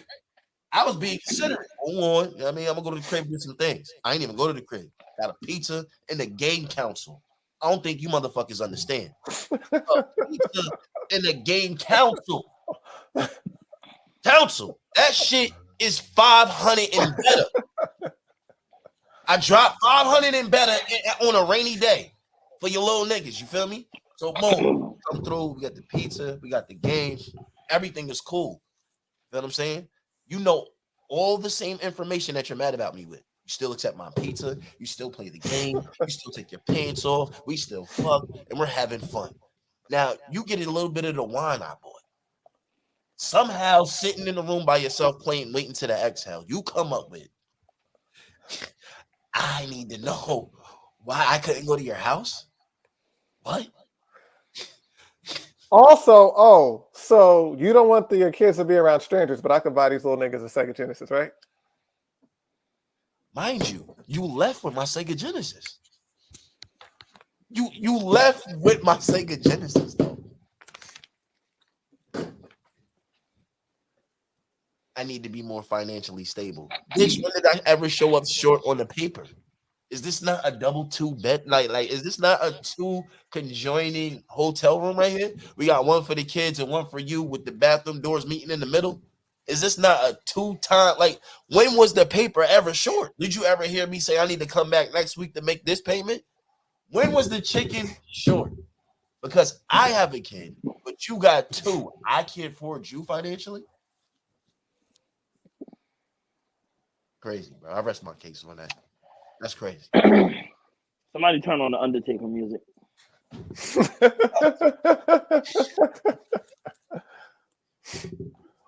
I was being considerate. Hold on. You know what I mean? I'm going to go to the crib and do some things. I ain't even go to the crib. Got a pizza and the game council. I don't think you motherfuckers understand. Pizza and the game council. That shit is 500 and better. I dropped 500 and better on a rainy day for your little niggas. You feel me? So boom, come through. We got the pizza. We got the game. Everything is cool. You know what I'm saying? You know all the same information that you're mad about me with. You still accept my pizza. You still play the game. You still take your pants off. We still fuck, and we're having fun. Now, you get a little bit of the wine I bought. Somehow, sitting in the room by yourself playing, waiting to the exhale, you come up with, I need to know why I couldn't go to your house? What? Also, so you don't want your kids to be around strangers, but I could buy these little niggas a Sega Genesis, right? Mind you, you left with my Sega Genesis. You left with my Sega Genesis, though. I need to be more financially stable. Bitch, when did I ever show up short on the paper? Is this not a double two bed? Like, is this not a two conjoining hotel room right here? We got one for the kids and one for you with the bathroom doors meeting in the middle. Is this not a 2-time? Like, when was the paper ever short? Did you ever hear me say I need to come back next week to make this payment? When was the chicken short? Because I have a kid, but you got two. I can't afford you financially. Crazy, bro. I rest my case on that. That's crazy. Somebody turn on the Undertaker music.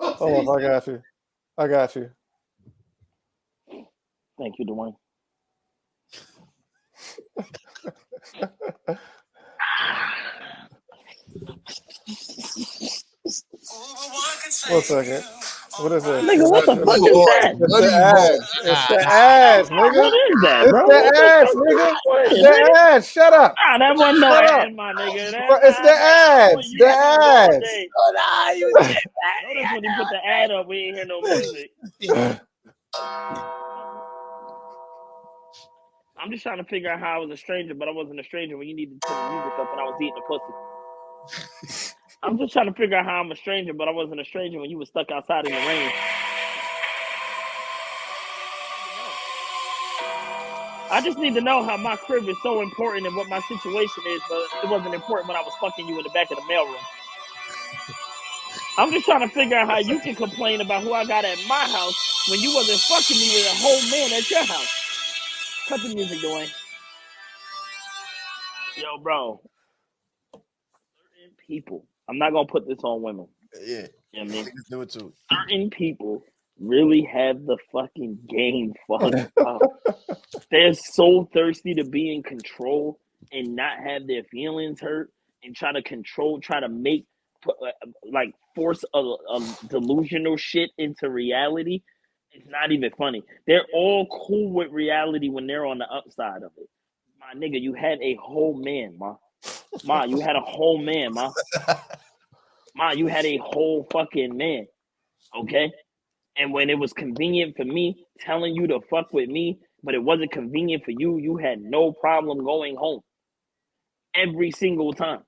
Hold on, I got you. Thank you, Dwayne. One second. What is this? Nigga, what the fuck is that? It's the ads. It's the ads, nigga. What is that, It's bro? the ads, nigga. It's the ads. Shut up. Nah, that wasn't no Shut up. ad, my nigga. It's the ads. The ads. Oh, nah, you did that. Notice when you put the ad up, we ain't hear no music. I'm just trying to figure out how I was a stranger, but I wasn't a stranger when you needed to turn the music up and I was eating the pussy. I'm just trying to figure out how I'm a stranger, but I wasn't a stranger when you were stuck outside in the rain. I just need to know how my crib is so important and what my situation is, but it wasn't important when I was fucking you in the back of the mailroom. I'm just trying to figure out how you can complain about who I got at my house when you wasn't fucking me with a whole man at your house. Cut the music, Dwayne. Yo, bro. Certain people. I'm not gonna put this on women. Yeah. You know what I mean? Niggas do it too. Certain people really have the fucking game fucked up. They're so thirsty to be in control and not have their feelings hurt and try to control, try to make, like, force a delusional shit into reality. It's not even funny. They're all cool with reality when they're on the upside of it. My nigga, you had a whole man, ma. Ma, you had a whole man, ma. Ma, you had a whole fucking man. Okay? And when it was convenient for me telling you to fuck with me, but it wasn't convenient for you, you had no problem going home. Every single time.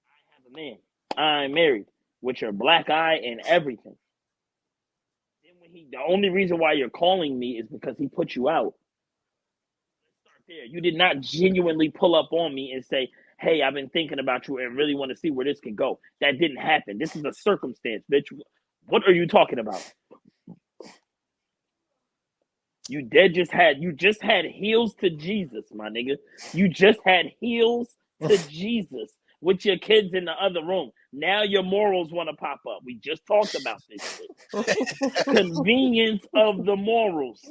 I have a man. I'm married with your black eye and everything. The only reason why you're calling me is because he put you out. Let's start there. You did not genuinely pull up on me and say, hey, I've been thinking about you and really want to see where this can go. That didn't happen. This is a circumstance, bitch. What are you talking about? You just had heels to Jesus, my nigga. You just had heels to Jesus with your kids in the other room. Now your morals want to pop up. We just talked about this shit. Convenience of the morals.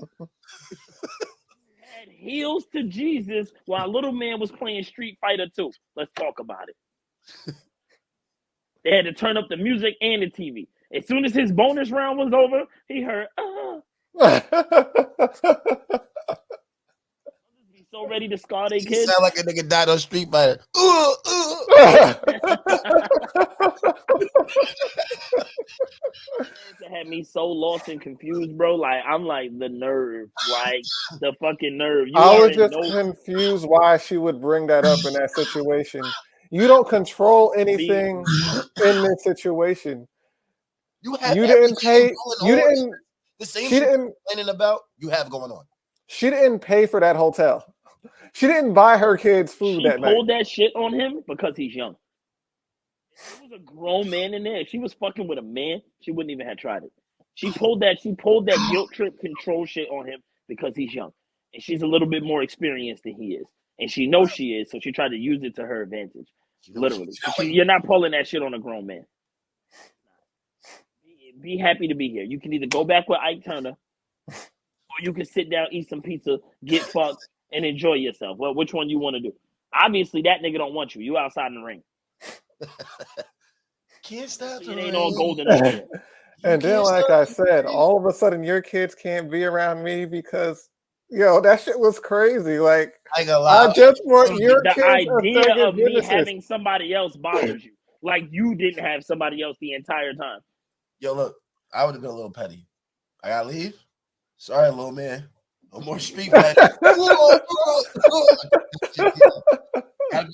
Had heels to Jesus while little man was playing Street Fighter 2. Let's talk about it. They had to turn up the music and the TV. As soon as his bonus round was over, he heard, Be so ready to scar their kids. Sound like a nigga died on Street Fighter. That had me so lost and confused, bro. Like, I'm like, the nerve, like the fucking nerve. I was just confused why she would bring that up in that situation. You don't control anything in this situation. You didn't pay. You didn't. The same she shit didn't. you're complaining about, you have going on. She didn't pay for that hotel. She didn't buy her kids food that night. She pulled that shit on him because he's young. If there was a grown man in there, if she was fucking with a man, she wouldn't even have tried it. She pulled that guilt trip control shit on him because he's young. And she's a little bit more experienced than he is. And she knows she is, so she tried to use it to her advantage. Literally. You're not pulling that shit on a grown man. Be happy to be here. You can either go back with Ike Turner, or you can sit down, eat some pizza, get fucked, and enjoy yourself. Well, which one you want to do? Obviously, that nigga don't want you. You outside in the ring. Can't stop. It ain't all golden. And then, like I said, all of a sudden your kids can't be around me because, yo, that shit was crazy. Like, I ain't gonna lie. I just want your The kids as idea surrogate of me witnesses. having somebody else bothers you. Like you didn't have somebody else the entire time. Yo, look, I would have been a little petty. I gotta leave. Sorry, little man. No more street fight. I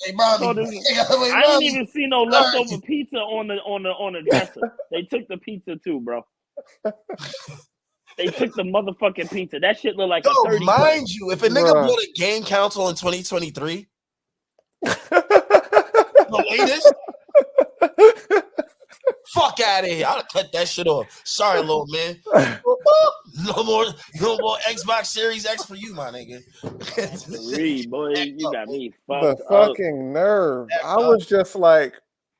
didn't even see no leftover pizza on the dresser. They took the pizza too, bro. They took the motherfucking pizza. That shit looked like a 30. Mind you, if a nigga bought a game council in 2023, the latest, fuck out of here. I'd have cut that shit off. Sorry, little man. No more Xbox Series X for you, my nigga. Reed, boy, you got me fucked The up. fucking nerve. I was just like,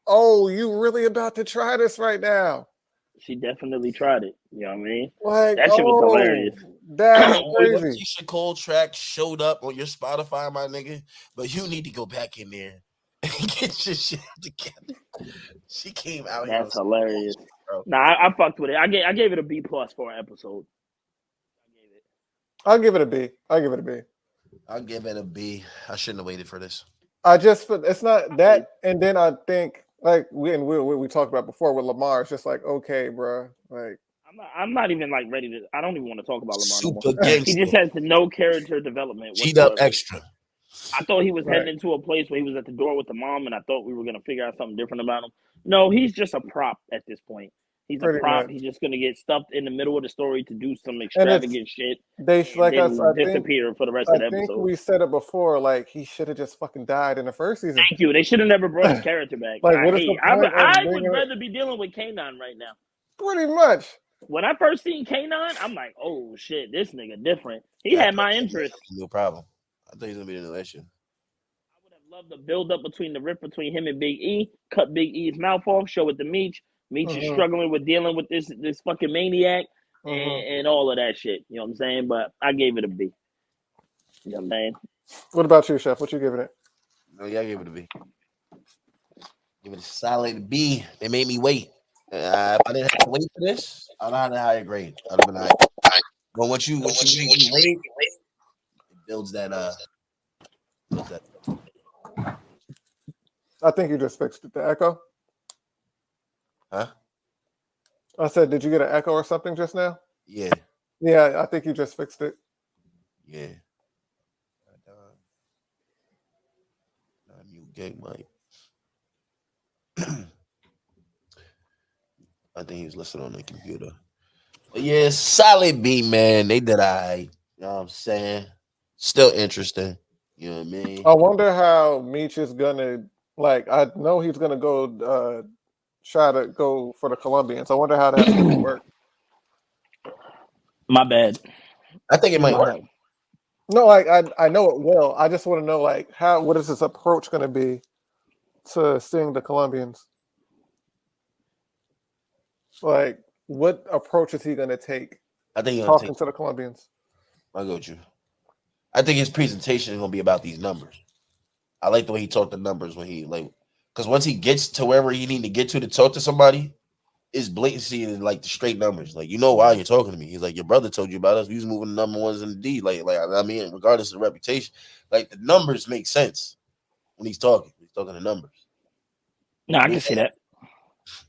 oh, you really about to try this right now? She definitely tried it. You know what I mean? Like, that shit was hilarious. That's Crazy. crazy. Keisha Cole track showed up on your Spotify, my nigga, but you need to go back in there and get your shit together. She came out here. That's hilarious. Nah, I fucked with it. I gave it a B+ for an episode. I'll give it a B. I'll give it a B. I'll give it a B. I shouldn't have waited for this. It's not that, and then I think like we talked about before with Lamar. It's just like, okay, bro, like I'm not even like ready to. I don't even want to talk about Lamar Super no more. gangster. He just has no character development. Cheat up whatsoever. extra. I thought he was heading into a place where he was at the door with the mom, and I thought we were gonna figure out something different about him. No, he's just a prop at this point. He's Pretty a prop. much. He's just gonna get stuffed in the middle of the story to do some extravagant shit. They like and I then think disappear for the rest of the I think episode. we said it before. Like he should have just fucking died in the first season. Thank you. They should have never brought his character back. Like, I what is the I point of would bringing it- rather be dealing with Kanan right now. Pretty much. When I first seen Kanan, I'm like, oh shit, this nigga different. He had my interest. No problem. I thought he was gonna be the new issue. I would have loved the build up between the rift between him and Big E. Cut Big E's mouth off. Show it to Meech. Meech is struggling with dealing with this fucking maniac and all of that shit. You know what I'm saying? But I gave it a B. You know what I'm saying? What about you, Chef? What you giving it? No, yeah, I gave it a B. Give it a solid B. They made me wait. If I didn't have to wait for this, I'd have had a higher grade. I'd have been high. But what you wait, it builds that. I think you just fixed it. The echo. Huh? I said, did you get an echo or something just now? Yeah. Yeah, I think you just fixed it. Yeah. You gay, Mike. I think he was listening on the computer. But yeah, solid B, man. They did You know what I'm saying? Still interesting. You know what I mean? I wonder how Meech is gonna like. I know he's gonna go try to go for the Colombians. I wonder how that's gonna work. My bad. I think it might work. No, I know it will. I just want to know like what is his approach gonna be to seeing the Colombians? Like, what approach is he gonna take? I think he's talking to the Colombians. I'll go with you. I think his presentation is gonna be about these numbers. I like the way he talked the numbers when he because once he gets to wherever he need to get to talk to somebody, it's blatancy and like the straight numbers. Like, you know why you're talking to me. He's like, your brother told you about us. We was moving the number ones in the D. Like I mean, regardless of the reputation, like the numbers make sense when he's talking. He's talking the numbers. No, I can see that.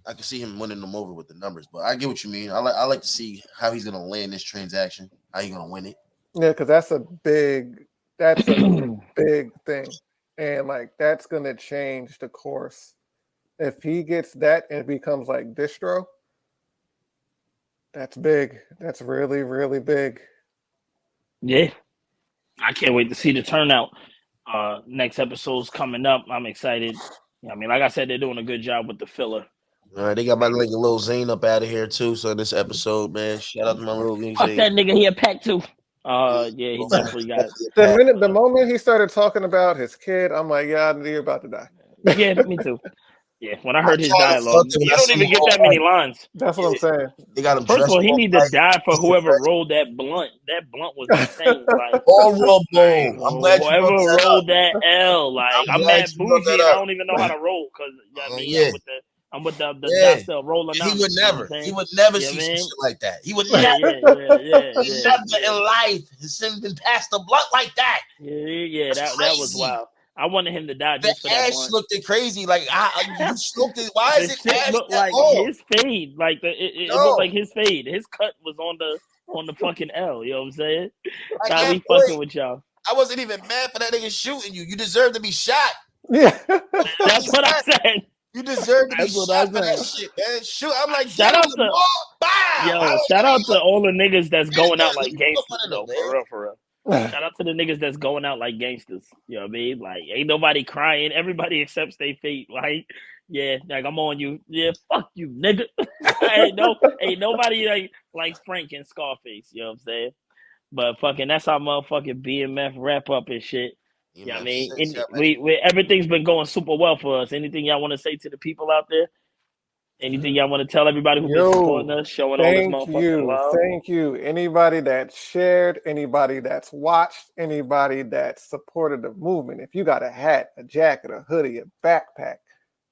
I can see him winning them over with the numbers, but I get what you mean. I like to see how he's gonna land this transaction, how he's gonna win it. Yeah, because that's a big thing, and like that's gonna change the course. If he gets that and it becomes like distro, that's big. That's really, really big. Yeah, I can't wait to see the turnout. Next episode's coming up. I'm excited. I mean, like I said, they're doing a good job with the filler. All right, they got my nigga Lil Zane up out of here too. So this episode, man, shout out to my little nigga. Fuck that nigga, he a pack too. Yeah, he definitely got The moment he started talking about his kid, I'm like, yeah, you're about to die. Yeah, me too. Yeah, when I heard his dialogue, you don't even get that many lines. That's what I'm saying. They got him. First of all, he need to die for whoever rolled that blunt. That blunt was insane. Like, all roll boom. I'm glad you whoever brought that rolled up. that L. Like, I'm mad bougie and I don't even know how to roll because I mean, Yeah. I'm with the Yeah. Doctor rolling He out. would never. You know He would never Yeah, see some man. shit like that. He would Yeah, never. Never in life has him been past the blunt like that. Yeah, That's that was crazy. wild. I wanted him to die The just for that ash one. looked crazy. Like you smoked it. Why is The it shit ash looked that like long? his fade. Like it No. looked like his fade. His cut was on the fucking L. You know what I'm saying? At Nah, that we point, fucking with y'all. I wasn't even mad for that nigga shooting you. You deserve to be shot. Yeah. That's what I said. You deserve to be That's what shot I for that said. shit, man. Shoot, I'm like, Shout damn, out to- Lamar, bow. Yo, shout out to all the niggas that's going out like Look gangsters, at though. them, For man. real, for real. Shout out to the niggas that's going out like gangsters. You know what I mean? Like, ain't nobody crying. Everybody accepts their fate. Like, yeah, like I'm on you. Yeah, fuck you, nigga. ain't nobody like Frank and Scarface. You know what I'm saying? But fucking, that's our motherfucking BMF wrap up and shit. You know what I mean? We everything's been going super well for us. Anything y'all want to say to the people out there? Anything y'all want to tell everybody who's been supporting us, showing all this motherfucking love? Thank you. Anybody that shared, anybody that's watched, anybody that supported the movement. If you got a hat, a jacket, a hoodie, a backpack,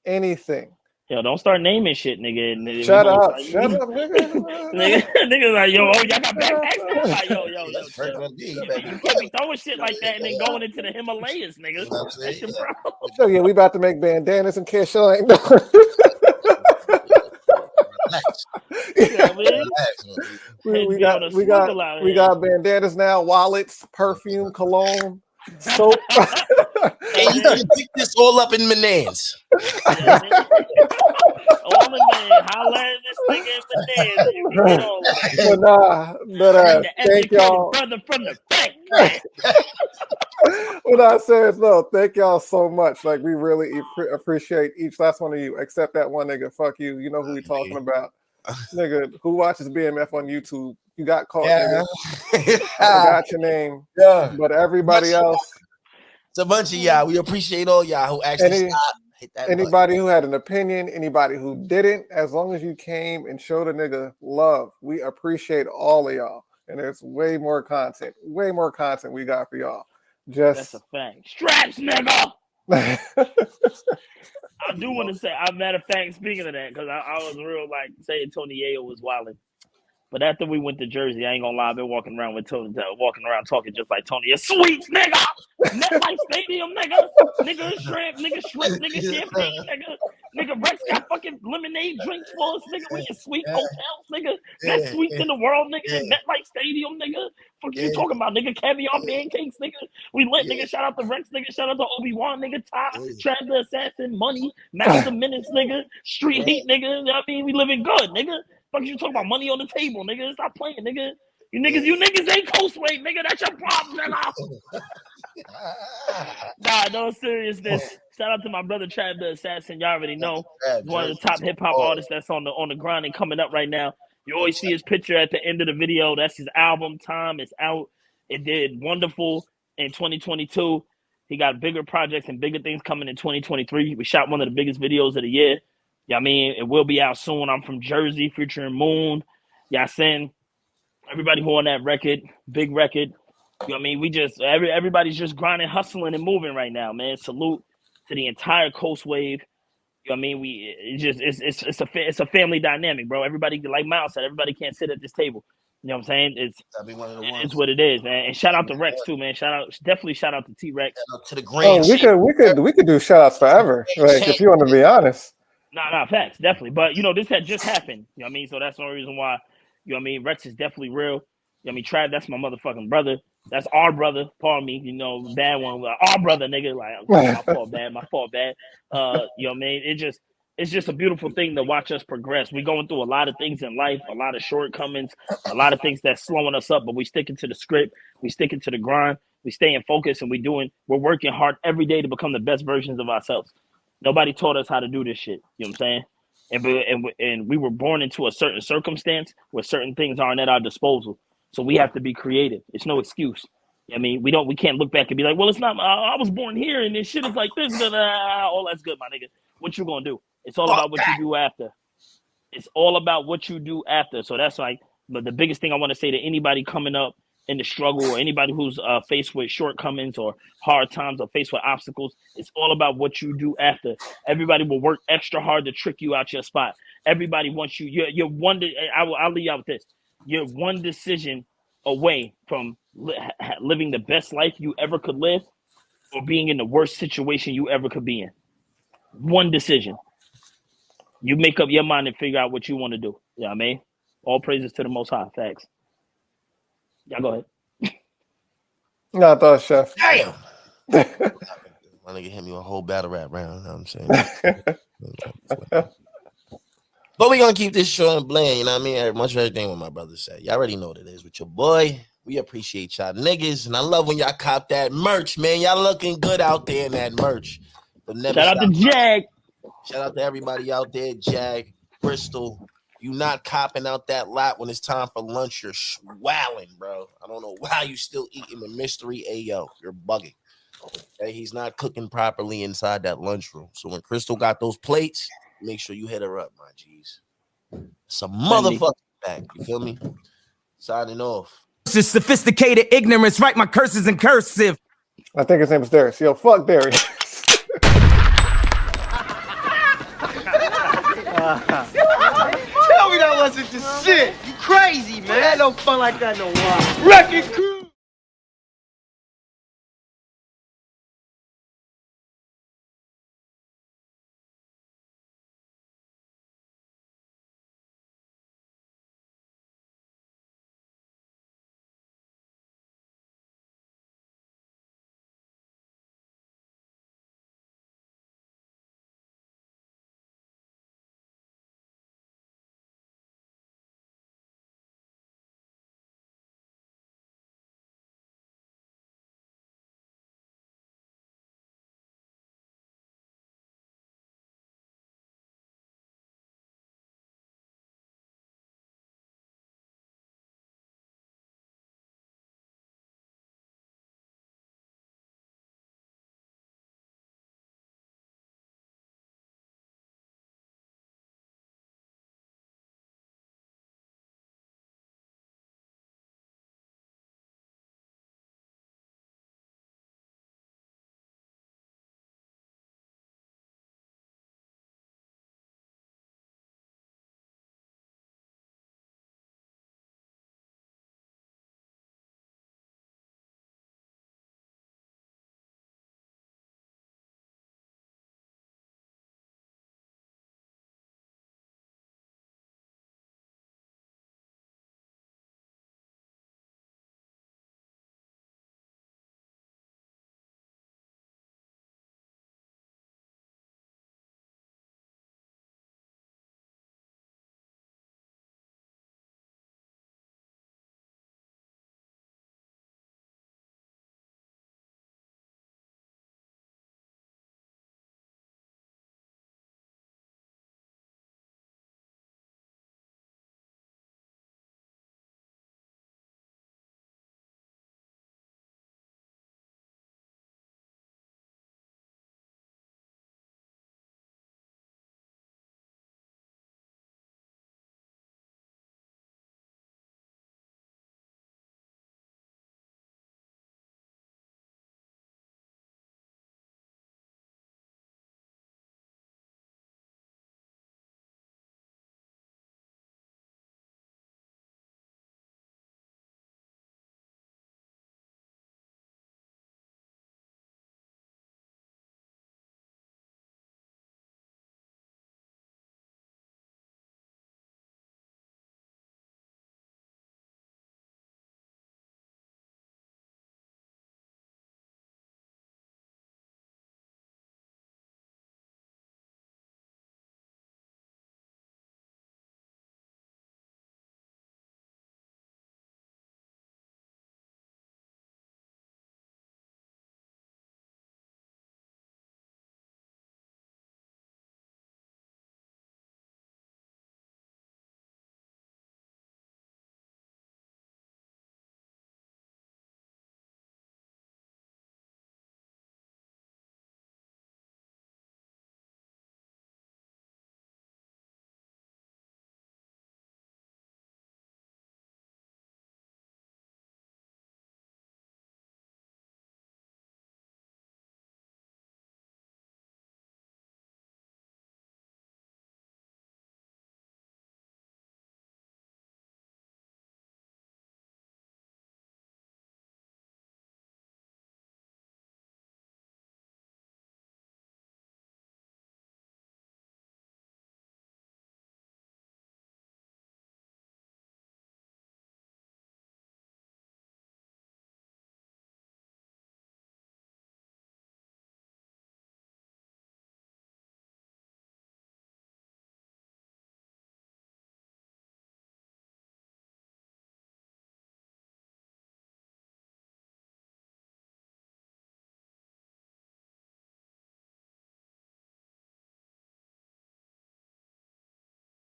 anything. Yo, don't start naming shit, nigga. Shut up, like, nigga. Niggas like, yo, y'all got backpacks? Like, yo, That's chill. first You can't be throwing shit like that and then going into the Himalayas, nigga. That's your problem. So yeah, we about to make bandanas in case y'all ain't know. Yeah, we got bandanas now, wallets, perfume, cologne, soap. And you can pick this all up in Menands. All in there, holla at this nigga in Menands. You can get all of that. But thank y'all. Brother from the back. What I say is no, thank y'all so much. Like we really appreciate each last one of you, except that one nigga. Fuck you. You know who we talking about. Nigga who watches BMF on YouTube. You got caught, nigga. I got your name. Yeah. But everybody else. It's a bunch of y'all. We appreciate all y'all who actually stopped. Hit that anybody who had an opinion, anybody who didn't, as long as you came and showed a nigga love, we appreciate all of y'all. And there's way more content we got for y'all. That's a fact. Straps, nigga. I do want to say, matter of fact, speaking of that, because I was real like saying Tony Yayo was wilding. But after we went to Jersey, I ain't gonna lie, I've been walking around with Tony, walking around talking just like Tony. Sweets, nigga. MetLife Stadium, nigga. Nigga shrimp, nigga champagne, nigga. Nigga Rex got fucking lemonade drinks for us, nigga. We in sweet hotels, nigga. Best sweets in the world, nigga. MetLife Stadium, nigga. Fuck you talking about, nigga? Caviar pancakes, nigga. We lit, nigga. Shout out to Rex, nigga. Shout out to Obi-Wan, nigga. Ty, Trav the Assassin, Money, Master Minutes, nigga. Street Heat, nigga. You know what I mean? We living good, nigga. Fuck you talking about money on the table, nigga. Stop playing, nigga. You niggas ain't Coastway, nigga. That's your problem, nigga. Nah, no seriousness. Shout out to my brother Trav the Assassin. Y'all already know. He's one of the top hip hop artists that's on the grind and coming up right now. You always see his picture at the end of the video. That's his album. Time is out. It did wonderful in 2022. He got bigger projects and bigger things coming in 2023. We shot one of the biggest videos of the year. Yeah, I mean, it will be out soon. I'm from Jersey, featuring Moon. Yeah, send everybody who on that record, big record. You know what I mean? We just everybody's just grinding, hustling, and moving right now, man. Salute to the entire Coast Wave. You know what I mean? It's a family dynamic, bro. Everybody, like Miles said, everybody can't sit at this table. You know what I'm saying? It's what it is, man. And shout out to Rex too, man. Definitely shout out to T-Rex. To the grand. We could do shout outs forever. Like if you want to be honest. Nah, facts, definitely. But this had just happened. You know what I mean? So that's the only reason why, you know what I mean, Rex is definitely real. You know what I mean? Trav, that's my motherfucking brother. That's our brother. Pardon me, bad one. Our brother, nigga. Like, my fault, bad. You know what I mean? It's just a beautiful thing to watch us progress. We're going through a lot of things in life, a lot of shortcomings, a lot of things that's slowing us up, but we sticking to the script. We sticking to the grind. We staying focused, and we're working hard every day to become the best versions of ourselves. Nobody taught us how to do this shit. You know what I'm saying? And we were born into a certain circumstance where certain things aren't at our disposal. So we have to be creative. It's no excuse. I mean, we can't look back and be like, well, it's not. I was born here, and this shit is like this. All that's good, my nigga. What you gonna do? It's all about what you do after. It's all about what you do after. So that's like, but the biggest thing I want to say to anybody coming up in the struggle, or anybody who's faced with shortcomings or hard times or faced with obstacles. It's all about what you do after. Everybody will work extra hard to trick you out your spot. Everybody wants you. You're one. I'll leave you out with this. You're one decision away from living the best life you ever could live, or being in the worst situation you ever could be in. One decision. You make up your mind and figure out what you want to do. You know what I mean? All praises to the Most High. Facts. Y'all go ahead. No, I thought, Chef. Damn. My nigga hit me with a whole battle rap round. You know what I'm saying? But we gonna keep this short and bland. You know what I mean? Much of everything what my brother said. Y'all already know what it is with your boy. We appreciate y'all niggas, and I love when y'all cop that merch, man. Y'all looking good out there in that merch. But never Shout out to Jag. Shout out to everybody out there, Jag, Bristol. You not copping out that lot when it's time for lunch. You're swallowing, bro. I don't know why you still eating the mystery Ayo. You're bugging. Okay, he's not cooking properly inside that lunchroom. So when Crystal got those plates, make sure you hit her up, my G's. It's a motherfucking fact. You feel me? Signing off. This is sophisticated ignorance. Write my curses in cursive. I think his name is Darius. Yo, fuck Darius. Tell me that wasn't the shit. You crazy, man. No fun like that no more. Wrecking crew.